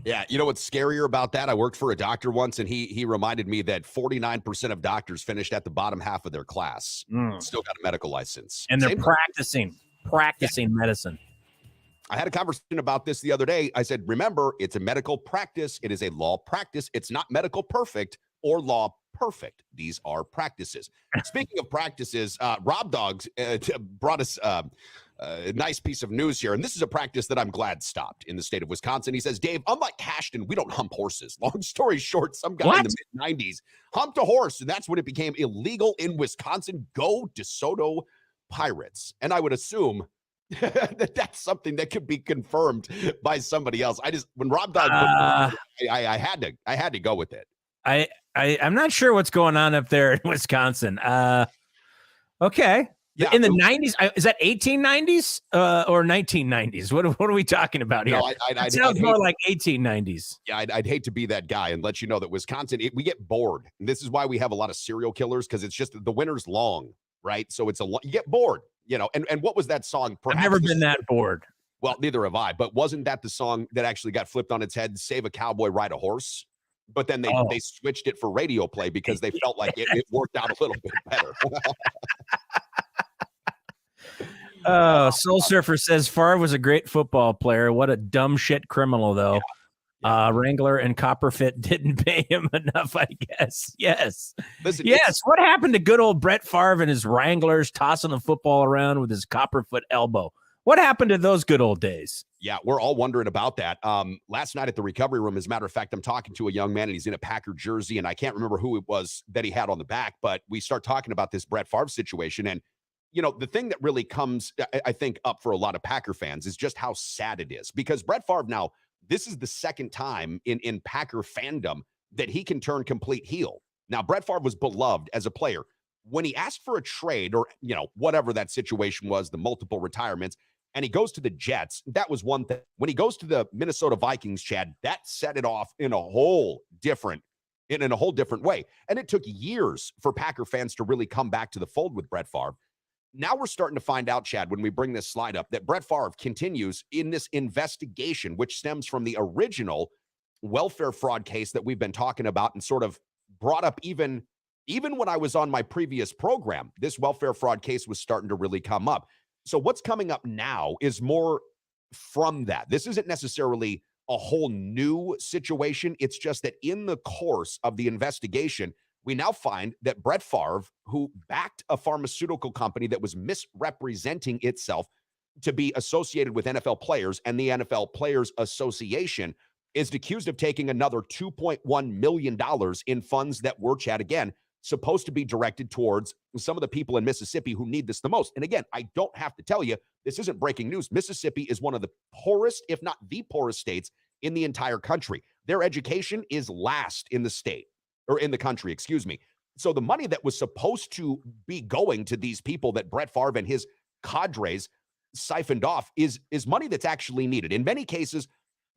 Yeah, you know what's scarier about that? I worked for a doctor once, and he reminded me that 49% of doctors finished at the bottom half of their class. Still got a medical license. And they're practicing medicine. I had a conversation about this the other day. I said, remember, it's a medical practice. It is a law practice. It's not medical perfect or law perfect. These are practices. Speaking of practices, Rob Dogs brought us a nice piece of news here. And this is a practice that I'm glad stopped in the state of Wisconsin. He says, Dave, unlike Ashton, we don't hump horses. Long story short, some guy in the mid-90s humped a horse, and that's when it became illegal in Wisconsin. Go DeSoto Pirates. And I would assume that that's something that could be confirmed by somebody else. When Rob Dog I had to go with it. I'm not sure what's going on up there in Wisconsin. Okay. Yeah, in the 90s, is that 1890s or 1990s? What are we talking about here? No, it sounds more like 1890s. Yeah, I'd hate to be that guy and let you know that Wisconsin, we get bored. And this is why we have a lot of serial killers, because it's just the winter's long, right? So you get bored, And what was that song? I've never been that bored. Well, neither have I. But wasn't that the song that actually got flipped on its head? Save a Cowboy, Ride a Horse. But then they switched it for radio play because they felt like it worked out a little bit better. Oh, Soul Surfer says Favre was a great football player. What a dumb shit criminal, though. Yeah. Wrangler and Copperfit didn't pay him enough, I guess. Yes. Listen, yes. What happened to good old Brett Farve and his Wranglers tossing the football around with his Copperfoot elbow? What happened to those good old days? Yeah, we're all wondering about that. Last night at the recovery room, as a matter of fact, I'm talking to a young man, and he's in a Packer jersey, and I can't remember who it was that he had on the back, but we start talking about this Brett Favre situation, and the thing that really comes, I think, up for a lot of Packer fans is just how sad it is. Because Brett Favre now, this is the second time in Packer fandom that he can turn complete heel. Now, Brett Favre was beloved as a player. When he asked for a trade or, whatever that situation was, the multiple retirements, and he goes to the Jets, that was one thing. When he goes to the Minnesota Vikings, Chad, that set it off in a whole different way. And it took years for Packer fans to really come back to the fold with Brett Favre. Now we're starting to find out, Chad, when we bring this slide up, that Brett Favre continues in this investigation, which stems from the original welfare fraud case that we've been talking about and sort of brought up even even when I was on my previous program, this welfare fraud case was starting to really come up. So what's coming up now is more from that. This isn't necessarily a whole new situation. It's just that in the course of the investigation, we now find that Brett Farve, who backed a pharmaceutical company that was misrepresenting itself to be associated with NFL players, and the NFL Players Association is accused of taking another $2.1 million in funds that were, Chad, again, supposed to be directed towards some of the people in Mississippi who need this the most. And again, I don't have to tell you, this isn't breaking news. Mississippi is one of the poorest, if not the poorest states in the entire country. Their education is last in the state, or in the country, excuse me. So the money that was supposed to be going to these people that Brett Farve and his cadres siphoned off is money that's actually needed. In many cases,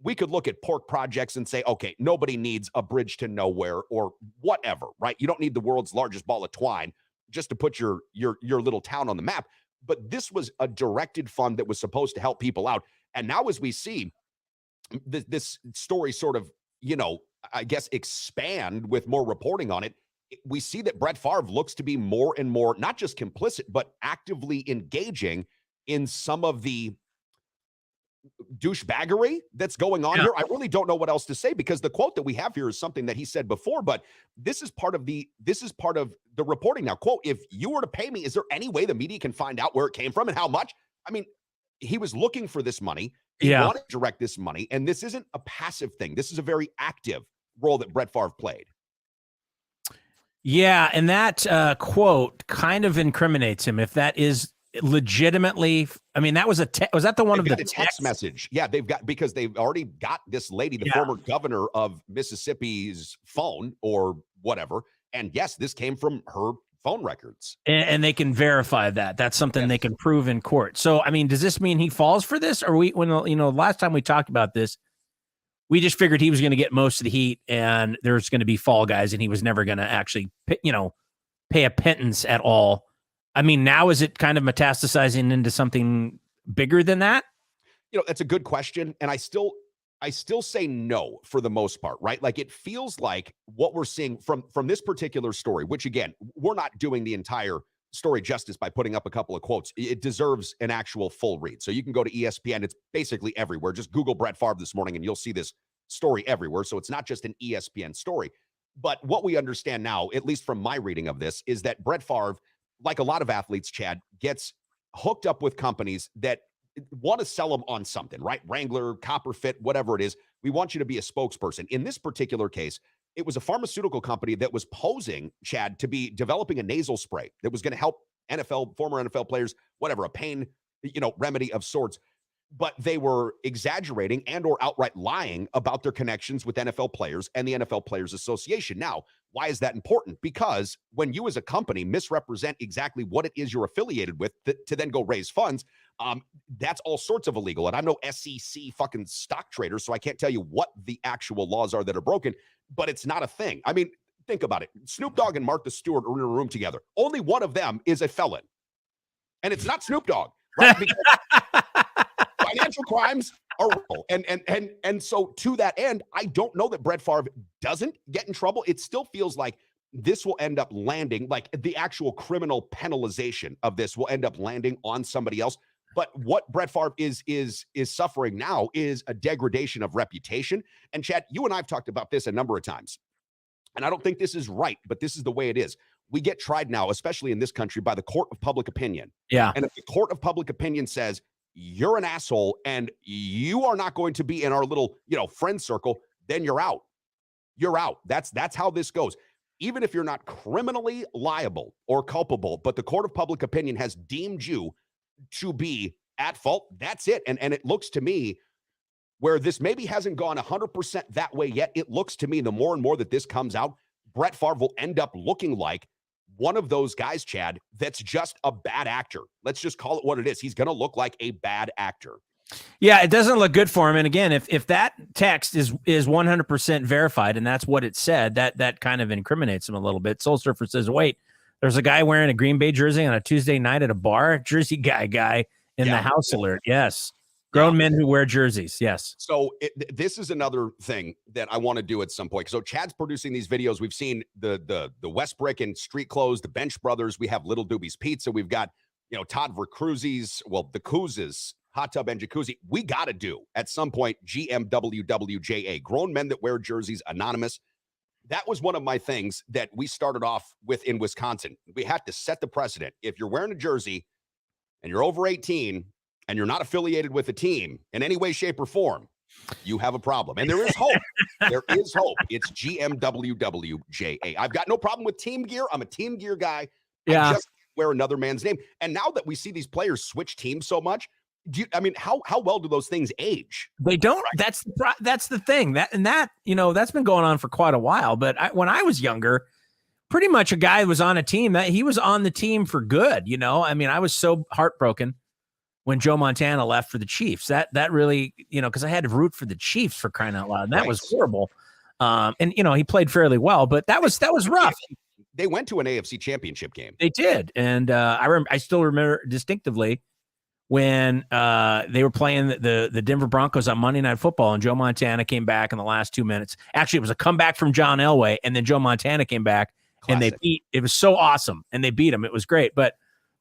we could look at pork projects and say, okay, nobody needs a bridge to nowhere or whatever, right? You don't need the world's largest ball of twine just to put your little town on the map. But this was a directed fund that was supposed to help people out. And now as we see this story sort of, I guess, expand with more reporting on it, we see that Brett Favre looks to be more and more, not just complicit, but actively engaging in some of the douchebaggery that's going on here. I really don't know what else to say, because the quote that we have here is something that he said before, but this is part of the reporting now. Quote, if you were to pay me, is there any way the media can find out where it came from and how much? I mean, he was looking for this money. He wanted to direct this money, and this isn't a passive thing. This is a very active role that Brett Favre played. Yeah, and that quote kind of incriminates him. If that is legitimately, I mean, that was was that the one they've of the text message? Yeah, because they've already got this lady, the former governor of Mississippi's phone or whatever. And yes, this came from her phone records. And they can verify that. That's something they can prove in court. So, I mean, does this mean he falls for this? Or last time we talked about this, we just figured he was going to get most of the heat and there's going to be fall guys and he was never going to actually, pay a pittance at all. I mean, now is it kind of metastasizing into something bigger than that? That's a good question. And I still say no for the most part, right? Like, it feels like what we're seeing from this particular story, which again, we're not doing the entire story justice by putting up a couple of quotes. It deserves an actual full read. So you can go to ESPN. It's basically everywhere. Just Google Brett Favre this morning and you'll see this story everywhere. So it's not just an ESPN story. But what we understand now, at least from my reading of this, is that Brett Favre, like a lot of athletes, Chad, gets hooked up with companies that want to sell them on something, right? Wrangler, Copperfit, whatever it is. We want you to be a spokesperson. In this particular case, it was a pharmaceutical company that was posing, Chad, to be developing a nasal spray that was going to help former NFL players, whatever, a pain, remedy of sorts. But they were exaggerating and or outright lying about their connections with NFL players and the NFL Players Association. Now, why is that important? Because when you as a company misrepresent exactly what it is you're affiliated with to then go raise funds, that's all sorts of illegal. And I'm no SEC fucking stock trader, so I can't tell you what the actual laws are that are broken, but it's not a thing. I mean, think about it. Snoop Dogg and Martha Stewart are in a room together. Only one of them is a felon. And it's not Snoop Dogg, right? Because financial crimes are real. And so to that end, I don't know that Brett Favre doesn't get in trouble. It still feels like this will end up landing, like the actual criminal penalization of this will end up landing on somebody else. But what Brett Favre is suffering now is a degradation of reputation. And Chad, you and I have talked about this a number of times. And I don't think this is right, but this is the way it is. We get tried now, especially in this country, by the court of public opinion. Yeah. And if the court of public opinion says, you're an asshole and you are not going to be in our little, friend circle, then you're out. You're out. That's how this goes. Even if you're not criminally liable or culpable, but the court of public opinion has deemed you to be at fault, that's it. And it looks to me, where this maybe hasn't gone 100% that way yet, it looks to me the more and more that this comes out, Brett Favre will end up looking like one of those guys, Chad, that's just a bad actor. Let's just call it what it is. He's going to look like a bad actor. Yeah, it doesn't look good for him. And again, if that text is 100% verified and that's what it said, that kind of incriminates him a little bit. Soul Surfer says, wait, there's a guy wearing a Green Bay jersey on a Tuesday night at a bar. Jersey guy in the house alert. Yes. Grown men who wear jerseys. Yes. So this is another thing that I want to do at some point. So Chad's producing these videos. We've seen the Westbrick and Street Clothes, the Bench Brothers. We have Little Doobie's Pizza. We've got, Todd Vercruzzi's, the Kouz's Hot Tub and Jacuzzi. We got to do at some point GMWWJA, Grown Men That Wear Jerseys Anonymous. That was one of my things that we started off with in Wisconsin. We had to set the precedent. If you're wearing a jersey and you're over 18 and you're not affiliated with a team in any way, shape, or form, you have a problem. And there is hope. There is hope. It's GMWWJA. I've got no problem with team gear. I'm a team gear guy. Yeah. I just wear another man's name. And now that we see these players switch teams so much, how well do those things age? They don't. That's the thing. That's been going on for quite a while. But when I was younger, pretty much a guy was on a team that he was on the team for good. I was so heartbroken when Joe Montana left for the Chiefs. That really, because I had to root for the Chiefs, for crying out loud. And that was horrible. And he played fairly well, but that was rough. They went to an AFC championship game. They did. And I still remember distinctively when they were playing the Denver Broncos on Monday Night Football, and Joe Montana came back in the last 2 minutes. Actually, it was a comeback from John Elway, and then Joe Montana came back. Classic. And they beat. It was so awesome, and they beat him. It was great. But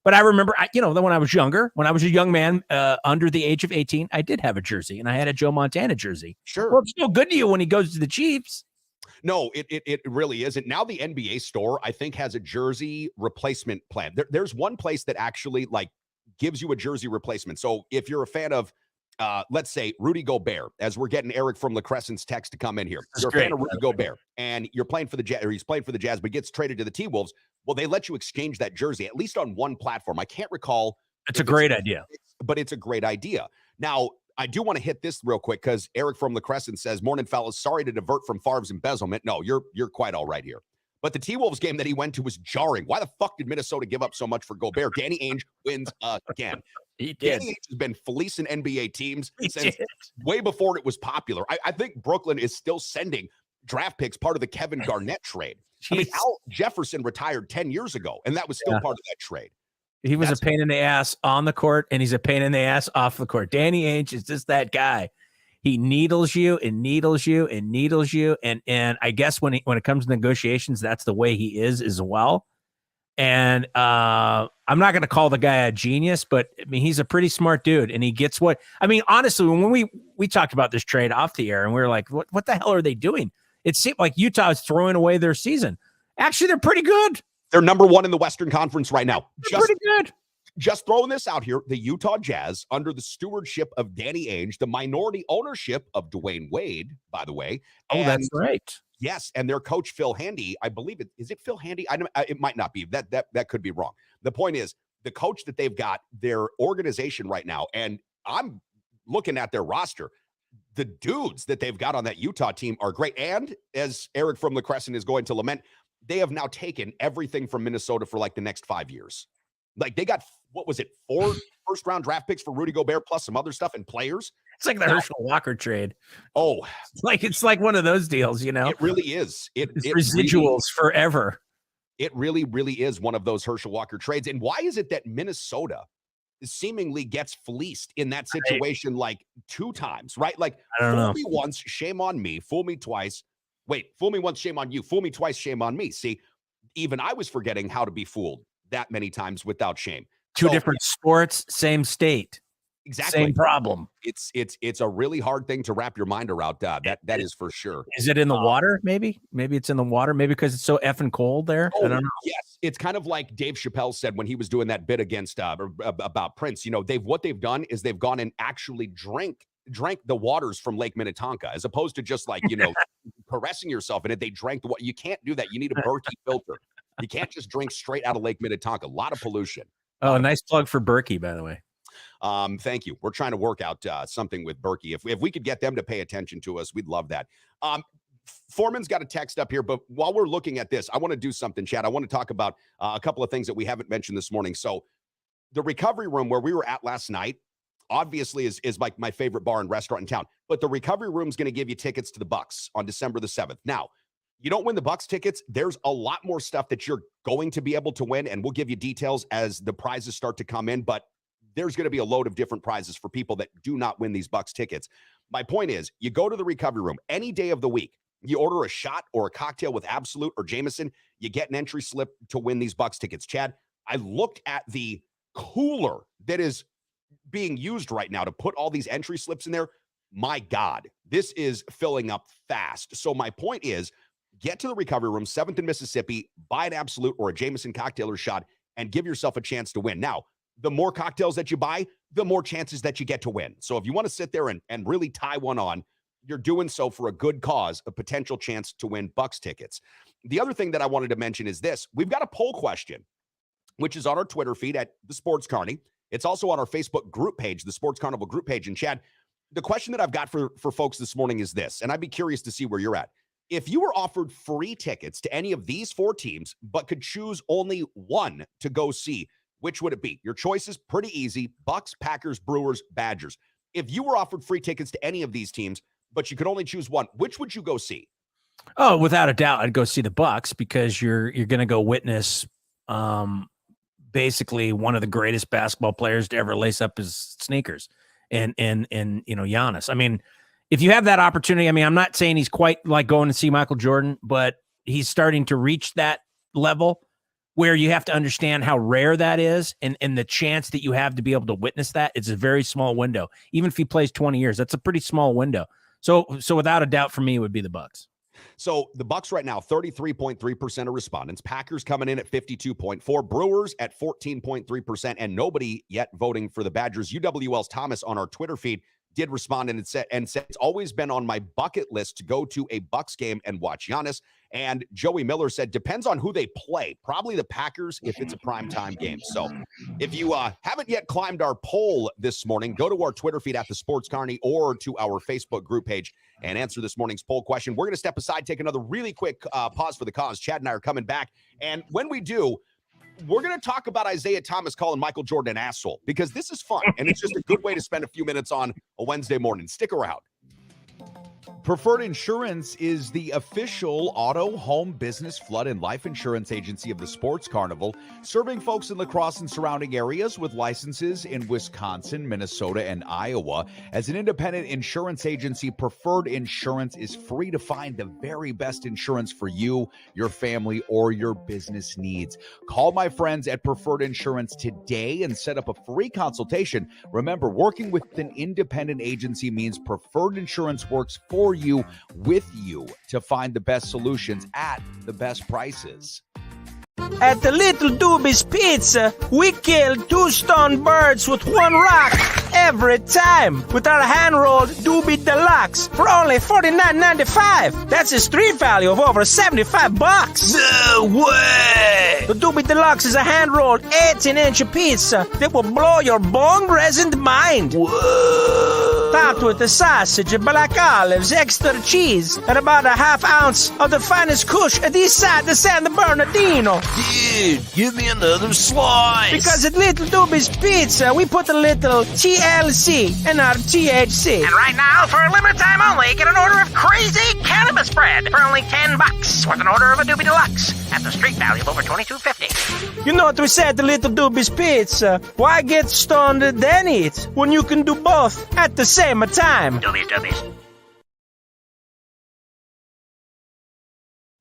I remember, when I was younger, when I was a young man under the age of 18, I did have a jersey, and I had a Joe Montana jersey. Sure. Well, it's no good to you when he goes to the Chiefs. No, it really isn't. Now the NBA store, I think, has a jersey replacement plan. There's one place that actually gives you a jersey replacement. So if you're a fan of, let's say, Rudy Gobert, as we're getting Eric from La Crescent's text to come in here. You're a fan of Rudy Gobert, and you're playing for the Jazz, or he's playing for the Jazz, but gets traded to the T-Wolves. Well, they let you exchange that jersey, at least on one platform. I can't recall. It's a great idea. But it's a great idea. Now, I do want to hit this real quick because Eric from La Crescent says, "Morning, fellas. Sorry to divert from Favre's embezzlement." No, you're quite all right here. But the T-Wolves game that he went to was jarring. Why the fuck did Minnesota give up so much for Gobert? Danny Ainge wins again. He did. Danny Ainge has been fleecing NBA teams since way before it was popular. I think Brooklyn is still sending draft picks, part of the Kevin Garnett trade. Al Jefferson retired 10 years ago, and that was still part of that trade. He was a pain in the ass on the court, and he's a pain in the ass off the court. Danny Ainge is just that guy. He needles you and needles you and needles you. And I guess when it comes to negotiations, that's the way he is as well. And I'm not going to call the guy a genius, but he's a pretty smart dude, and he gets honestly, when we talked about this trade off the air, and we were like, what the hell are they doing? It seemed like Utah is throwing away their season. Actually, they're pretty good. They're number one in the Western Conference right now. They're pretty good. Just throwing this out here, the Utah Jazz, under the stewardship of Danny Ainge, the minority ownership of Dwayne Wade, by the way. Oh, that's right. Yes, and their coach, Phil Handy, I believe is it Phil Handy? It might not be. That could be wrong. The point is, the coach that they've got, their organization right now, and I'm looking at their roster, the dudes that they've got on that Utah team are great. And as Eric from La Crescent is going to lament, they have now taken everything from Minnesota for the next 5 years. They got, what was it, 4 first-round draft picks for Rudy Gobert plus some other stuff and players. It's like the Herschel Walker trade. Oh. It's like one of those deals, It really is. It's residuals forever. It really, really is one of those Herschel Walker trades. And why is it that Minnesota seemingly gets fleeced in that situation 2 times, right? I don't know. Fool me once, shame on me. Fool me twice. Wait, fool me once, shame on you. Fool me twice, shame on me. See, even I was forgetting how to be fooled that many times without shame. Two different sports, same state. Exactly. Same problem. It's a really hard thing to wrap your mind around. That is for sure. Is it in the water? Maybe it's in the water. Maybe because it's so effing cold there. I don't know. Yes, it's kind of like Dave Chappelle said when he was doing that bit against about Prince. What they've done is they've gone and actually drank the waters from Lake Minnetonka, as opposed to just caressing yourself in it. They drank the water. You can't do that. You need a Berkey filter. You can't just drink straight out of Lake Minnetonka. A lot of pollution. Oh, nice plug for Berkey, by the way. Thank you. We're trying to work out something with Berkey. If we could get them to pay attention to us, we'd love that. Foreman's got a text up here, but while we're looking at this, I want to do something, Chad. I want to talk about a couple of things that we haven't mentioned this morning. So the recovery room where we were at last night, obviously is my favorite bar and restaurant in town, but the recovery room is going to give you tickets to the Bucks on December the 7th. Now, you don't win the Bucks tickets, there's a lot more stuff that you're going to be able to win, and we'll give you details as the prizes start to come in, but there's going to be a load of different prizes for people that do not win these Bucks tickets. My point is, you go to the recovery room any day of the week, you order a shot or a cocktail with Absolute or Jameson, you get an entry slip to win these Bucks tickets. Chad, I looked at the cooler that is being used right now to put all these entry slips in there. My God, this is filling up fast. So my point is, get to the recovery room, 7th and Mississippi, buy an Absolute or a Jameson cocktail or shot, and give yourself a chance to win. Now, the more cocktails that you buy, the more chances that you get to win. So if you want to sit there and really tie one on, you're doing so for a good cause, a potential chance to win Bucks tickets. The other thing that I wanted to mention is this. We've got a poll question, which is on our Twitter feed at the Sports Carney. It's also on our Facebook group page, the Sports Carnival group page. And Chad, the question that I've got for folks this morning is this, and I'd be curious to see where you're at. If you were offered free tickets to any of these 4 teams, but could choose only one to go see, which would it be? Your choice is pretty easy. Bucks, Packers, Brewers, Badgers. If you were offered free tickets to any of these teams, but you could only choose one, which would you go see? Oh, without a doubt, I'd go see the Bucks, because you're going to go witness basically one of the greatest basketball players to ever lace up his sneakers, and Giannis. I mean, if you have that opportunity, I mean, I'm not saying he's quite like going to see Michael Jordan, but he's starting to reach that level where you have to understand how rare that is, and the chance that you have to be able to witness that. It's a very small window. Even if he plays 20 years, that's a pretty small window. So without a doubt, for me, it would be the Bucks. So the Bucks right now, 33.3% of respondents. Packers coming in at 52.4%. Brewers at 14.3%. And nobody yet voting for the Badgers. UWL's Thomas on our Twitter feed did respond and said it's always been on my bucket list to go to a Bucks game and watch Giannis. And Joey Miller said, depends on who they play. Probably the Packers if it's a primetime game. So if you haven't yet climbed our poll this morning, go to our Twitter feed at the Sports Carney or to our Facebook group page and answer this morning's poll question. We're going to step aside, take another really quick pause for the cause. Chad and I are coming back. And when we do, we're going to talk about Isaiah Thomas calling Michael Jordan an asshole, because this is fun. And it's just a good way to spend a few minutes on a Wednesday morning. Stick around. Preferred Insurance is the official auto, home, business, flood, and life insurance agency of the Sports Carnival, serving folks in La Crosse and surrounding areas with licenses in Wisconsin, Minnesota, and Iowa. As an independent insurance agency, Preferred Insurance is free to find the very best insurance for you, your family, or your business needs. Call my friends at Preferred Insurance today and set up a free consultation. Remember, working with an independent agency means Preferred Insurance works for you, with you, to find the best solutions at the best prices. At the Little Doobie's Pizza, we kill 2 stone birds with 1 rock every time with our hand-rolled Doobie Deluxe for only $49.95. That's a street value of over $75. No way! The Doobie Deluxe is a hand-rolled 18-inch pizza that will blow your bone-resonant mind. Whoa! Topped with a sausage, black olives, extra cheese, and about a half ounce of the finest kush at east side of San Bernardino. Dude, give me another slice. Because at Little Doobie's Pizza, we put a little TLC in our THC. And right now, for a limited time only, get an order of crazy cannabis bread for only $10 with an order of a Doobie Deluxe at the street value of over $22.50. You know what we said at the Little Doobie's Pizza? Why get stoned then eat when you can do both at the same time? Doobies.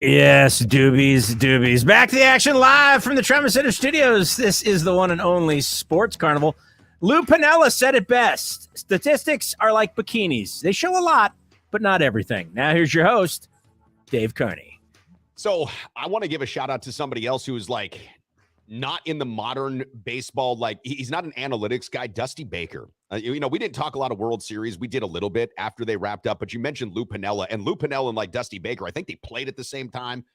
Yes, doobies. Back to the action live from the Tremor Center studios. This is the one and only Sports Carnival. Lou Piniella said it best. Statistics are like bikinis. They show a lot, but not everything. Now here's your host, Dave Carney. So I want to give a shout out to somebody else who's like not in the modern baseball. Like he's not an analytics guy, Dusty Baker. We didn't talk a lot of World Series. We did a little bit after they wrapped up, but you mentioned Lou Piniella, and Lou Piniella and like Dusty Baker, I think they played at the same time,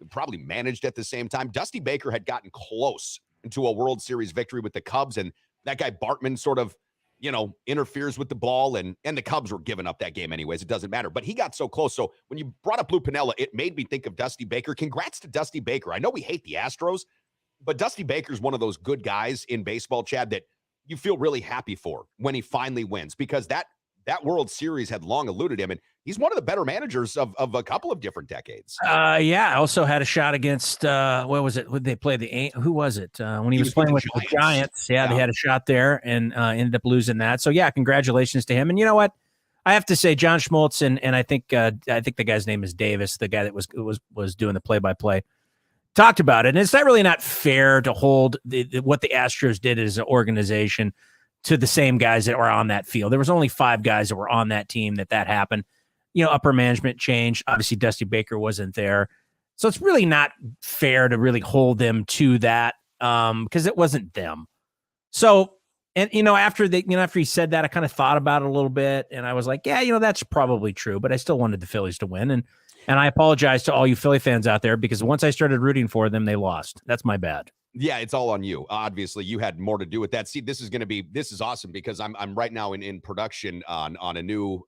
probably managed at the same time. Dusty Baker had gotten close into a World Series victory with the Cubs, and that guy Bartman sort of, interferes with the ball, and the Cubs were giving up that game anyways. It doesn't matter, but he got so close. So when you brought up Lou Piniella, it made me think of Dusty Baker. Congrats to Dusty Baker. I know we hate the Astros, but Dusty Baker's one of those good guys in baseball, Chad, that you feel really happy for when he finally wins, because that World Series had long eluded him. And he's one of the better managers of a couple of different decades. Yeah, I also had a shot against what was it? Would they play who was it? When he was playing with the Giants. Yeah, they had a shot there and ended up losing that. So yeah, congratulations to him. And you know what? I have to say, John Schmaltz and I think the guy's name is Davis, the guy that was doing the play-by-play, talked about it. And it's not fair to hold what the Astros did as an organization to the same guys that were on that field. There was only 5 guys that were on that team that happened. Upper management changed. Obviously, Dusty Baker wasn't there. So it's really not fair to really hold them to that because it wasn't them. So, and, after he said that, I kind of thought about it a little bit, and I was like, yeah, that's probably true, but I still wanted the Phillies to win. And I apologize to all you Philly fans out there because once I started rooting for them, they lost. That's my bad. Yeah, it's all on you. Obviously, you had more to do with that. See, this is awesome because I'm right now in production on a new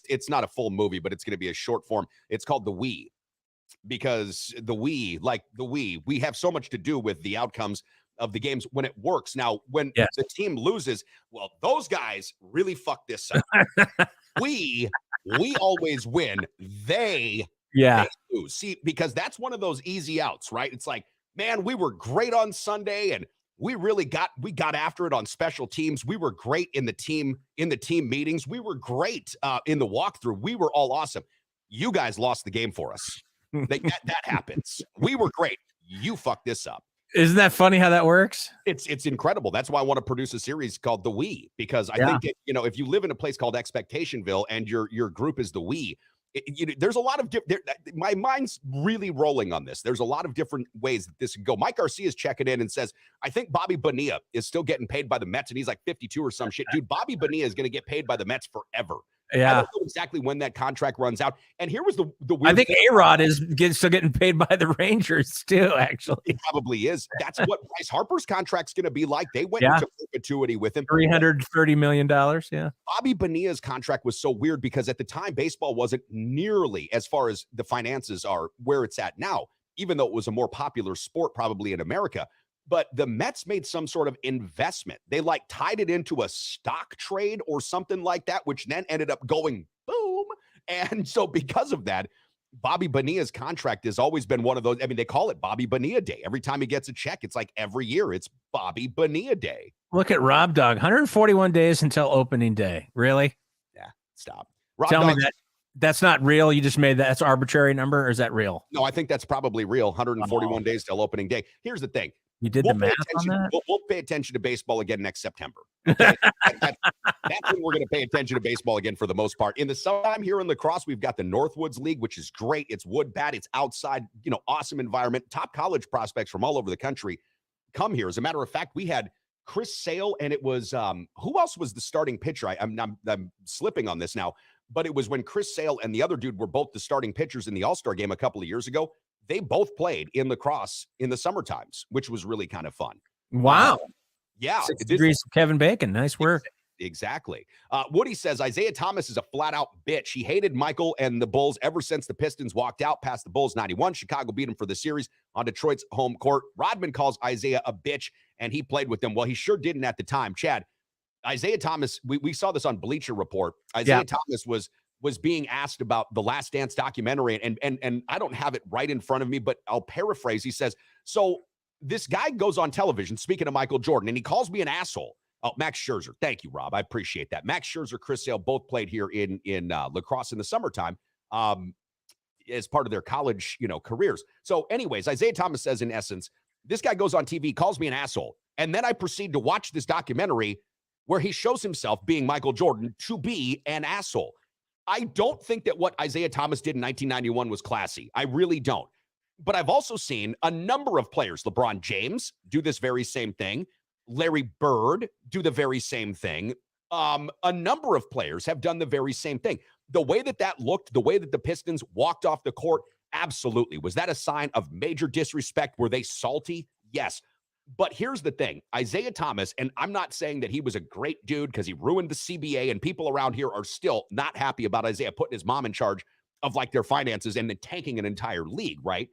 it's not a full movie, but it's going to be a short form. It's called The We, because we have so much to do with the outcomes of the games when it works. Now, when the team loses, well, those guys really fuck this up. we always win. They lose. See, because that's one of those easy outs, right? It's like, man, we were great on Sunday and we got after it on special teams. We were great in the team meetings. We were great in the walkthrough. We were all awesome. You guys lost the game for us. That happens. We were great. You fucked this up. Isn't that funny how that works? It's incredible. That's why I want to produce a series called The We, because I think if you live in a place called Expectationville and your group is The We, there's a lot of my mind's really rolling on this. There's a lot of different ways that this can go. Mike Garcia is checking in and says, I think Bobby Bonilla is still getting paid by the Mets, and he's like 52 or some shit. Dude, Bobby Bonilla is going to get paid by the Mets forever. Yeah. I don't know exactly when that contract runs out. And here was the weird I think A-Rod is still getting paid by the Rangers too, actually. It probably is. That's what Bryce Harper's contract's going to be like. They went into perpetuity with him. $330 million, yeah. Bobby Bonilla's contract was so weird because at the time, baseball wasn't nearly, as far as the finances are, where it's at now, even though it was a more popular sport probably in America. But the Mets made some sort of investment. They tied it into a stock trade or something like that, which then ended up going boom. And so because of that, Bobby Bonilla's contract has always been one of those. I mean, they call it Bobby Bonilla Day. Every time he gets a check, it's like every year it's Bobby Bonilla Day. Look at Rob Dog, 141 days until opening day. Really? Yeah, stop. Tell me that's not real. You just made that. That's arbitrary number, or is that real? No, I think that's probably real. 141 days till opening day. Here's the thing. You did the math on that? We'll pay attention to baseball again next September. Okay? That's when we're going to pay attention to baseball again for the most part. In the summertime here in lacrosse, we've got the Northwoods League, which is great. It's wood bat. It's outside, awesome environment. Top college prospects from all over the country come here. As a matter of fact, we had Chris Sale, and it was who else was the starting pitcher? I'm slipping on this now, but it was when Chris Sale and the other dude were both the starting pitchers in the All-Star game a couple of years ago. They both played in lacrosse in the summer times, which was really kind of fun. Wow. Yeah. 6 degrees of Kevin Bacon. Nice work. Exactly. Woody says, Isaiah Thomas is a flat-out bitch. He hated Michael and the Bulls ever since the Pistons walked out past the Bulls 91. Chicago beat him for the series on Detroit's home court. Rodman calls Isaiah a bitch, and he played with them. Well, he sure didn't at the time. Chad, Isaiah Thomas, we saw this on Bleacher Report. Isaiah Thomas was being asked about the Last Dance documentary, and I don't have it right in front of me, but I'll paraphrase. He says, so this guy goes on television, speaking of Michael Jordan, and he calls me an asshole. Oh, Max Scherzer. Thank you, Rob. I appreciate that. Max Scherzer, Chris Sale both played here in lacrosse in the summertime as part of their college, careers. So anyways, Isaiah Thomas says, in essence, this guy goes on TV, calls me an asshole, and then I proceed to watch this documentary where he shows himself being Michael Jordan to be an asshole. I don't think that what Isaiah Thomas did in 1991 was classy. I really don't. But I've also seen a number of players, LeBron James, do this very same thing. Larry Bird do the very same thing. A number of players have done the very same thing. The way that looked, the way that the Pistons walked off the court, absolutely. Was that a sign of major disrespect? Were they salty? Yes. But here's the thing. Isaiah Thomas, and I'm not saying that he was a great dude because he ruined the CBA, and people around here are still not happy about Isaiah putting his mom in charge of their finances and then tanking an entire league, right?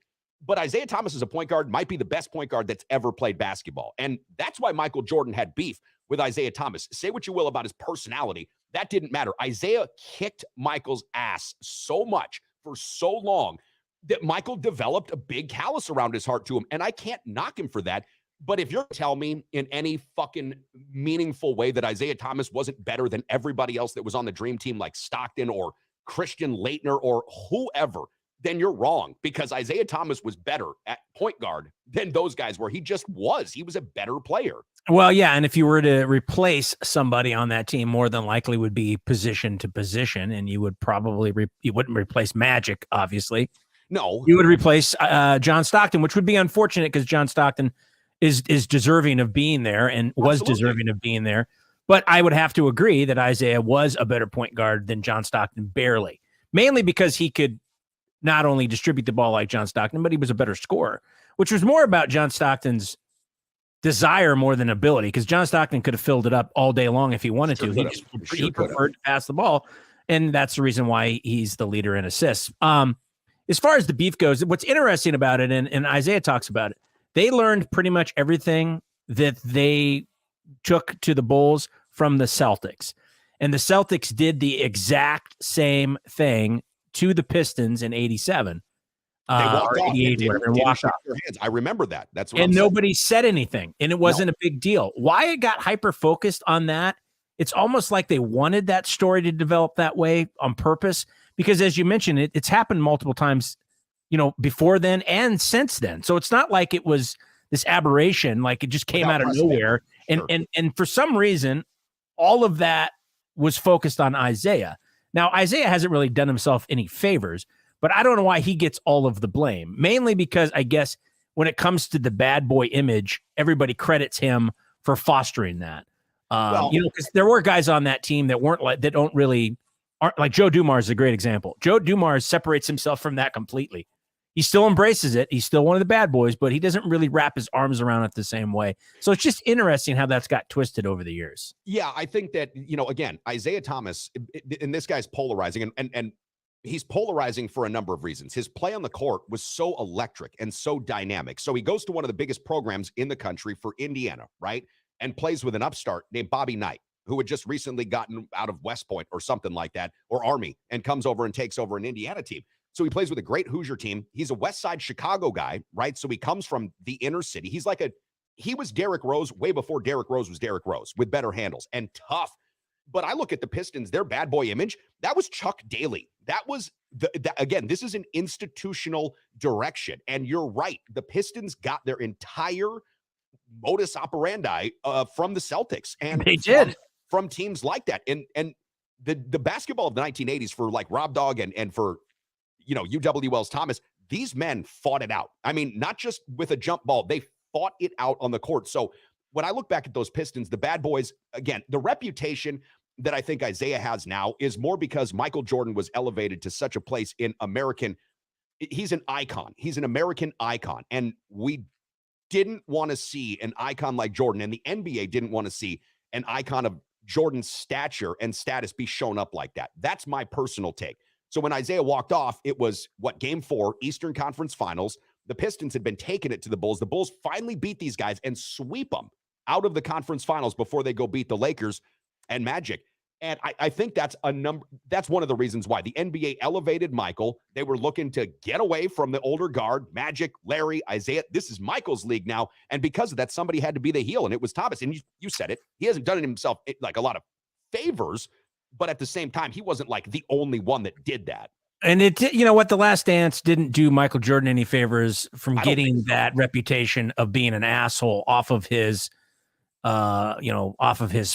But Isaiah Thomas as a point guard might be the best point guard that's ever played basketball. And that's why Michael Jordan had beef with Isaiah Thomas. Say what you will about his personality. That didn't matter. Isaiah kicked Michael's ass so much for so long that Michael developed a big callus around his heart to him. And I can't knock him for that. But if you're telling me in any fucking meaningful way that Isaiah Thomas wasn't better than everybody else that was on the dream team, like Stockton or Christian Laettner or whoever, then you're wrong, because Isaiah Thomas was better at point guard than those guys were. He just was. He was a better player. Well, yeah, and if you were to replace somebody on that team, more than likely would be position to position, and you would probably you wouldn't replace Magic, obviously. No, you would replace John Stockton, which would be unfortunate because John Stockton is deserving of being there and was deserving of being there. But I would have to agree that Isaiah was a better point guard than John Stockton, barely, mainly because he could not only distribute the ball like John Stockton, but he was a better scorer, which was more about John Stockton's desire more than ability, because John Stockton could have filled it up all day long if he wanted to. He preferred to pass the ball, and that's the reason why he's the leader in assists. As far as the beef goes, what's interesting about it, and Isaiah talks about it, they learned pretty much everything that they took to the Bulls from the Celtics. And the Celtics did the exact same thing to the Pistons in 87. They walked off. And walked off. Their hands. I remember that. That's what and nobody said anything, and it wasn't a big deal. Why it got hyper focused on that? It's almost like they wanted that story to develop that way on purpose, because as you mentioned, it's happened multiple times, before then and since then. So it's not like it was this aberration, like it just came out of nowhere. Sure. And for some reason, all of that was focused on Isaiah. Now, Isaiah hasn't really done himself any favors, but I don't know why he gets all of the blame, mainly because I guess when it comes to the bad boy image, everybody credits him for fostering that. Because there were guys on that team that aren't like Joe Dumars is a great example. Joe Dumars separates himself from that completely. He still embraces it. He's still one of the bad boys, but he doesn't really wrap his arms around it the same way. So it's just interesting how that's got twisted over the years. Yeah, I think that, again, Isaiah Thomas, and this guy's polarizing, and he's polarizing for a number of reasons. His play on the court was so electric and so dynamic. So he goes to one of the biggest programs in the country for Indiana, right? And plays with an upstart named Bobby Knight, who had just recently gotten out of West Point or something like that, or Army, and comes over and takes over an Indiana team. So he plays with a great Hoosier team. He's a West Side Chicago guy, right? So he comes from the inner city. He was Derrick Rose way before Derrick Rose was Derrick Rose, with better handles and tough. But I look at the Pistons, their bad boy image, that was Chuck Daly. That was, again, this is an institutional direction. And you're right. The Pistons got their entire modus operandi from the Celtics. And they did. From teams like that. And the basketball of the 1980s for like Rob Dog and for, UW Wells Thomas, these men fought it out. I mean, not just with a jump ball, they fought it out on the court. So when I look back at those Pistons, the bad boys, again, the reputation that I think Isaiah has now is more because Michael Jordan was elevated to such a place in he's an icon. He's an American icon. And we didn't want to see an icon like Jordan, and the NBA didn't want to see an icon of Jordan's stature and status be shown up like that. That's my personal take. So when Isaiah walked off, it was Game 4, Eastern Conference Finals. The Pistons had been taking it to the Bulls. The Bulls finally beat these guys and sweep them out of the conference finals before they go beat the Lakers and Magic. And I think that's one of the reasons why the NBA elevated Michael. They were looking to get away from the older guard, Magic, Larry, Isaiah. This is Michael's league now. And because of that, somebody had to be the heel, and it was Thomas. And you said it. He hasn't done it himself like a lot of favors, but at the same time, he wasn't like the only one that did that. And the Last Dance didn't do Michael Jordan any favors from getting that reputation of being an asshole off of his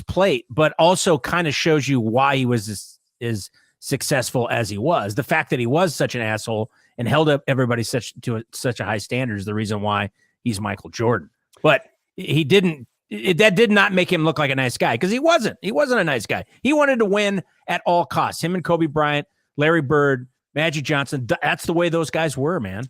plate, but also kind of shows you why he was as successful as he was. The fact that he was such an asshole and held up everybody to such a high standard is the reason why he's Michael Jordan. But that did not make him look like a nice guy, because he wasn't a nice guy. He wanted to win at all costs. Him and Kobe Bryant, Larry Bird, Magic Johnson, that's the way those guys were, man.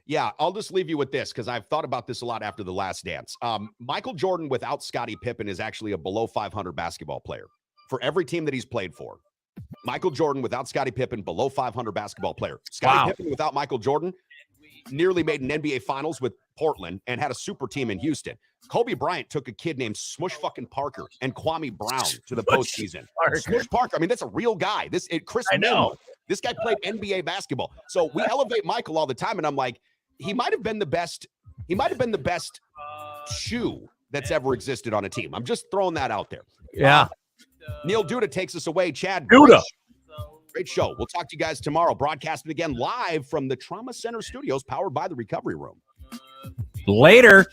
Yeah, I'll just leave you with this, because I've thought about this a lot after The Last Dance. Michael Jordan without Scottie Pippen is actually a below 500 basketball player for every team that he's played for. Michael Jordan without Scottie Pippen, below 500 basketball player. Scottie Pippen without Michael Jordan, nearly made an NBA Finals with Portland and had a super team in Houston. Kobe Bryant took a kid named Smush fucking Parker and Kwame Brown to the postseason. Smush Parker, I mean, that's a real guy. Chris Mill, this guy played NBA basketball. So we elevate Michael all the time, and I'm like, he might have been the best. He might have been the best shoe that's ever existed on a team. I'm just throwing that out there. Yeah. Neil Duda takes us away. Chad, Duda. Great show. We'll talk to you guys tomorrow. Broadcasting again live from the Trauma Center Studios, powered by the Recovery Room. Later.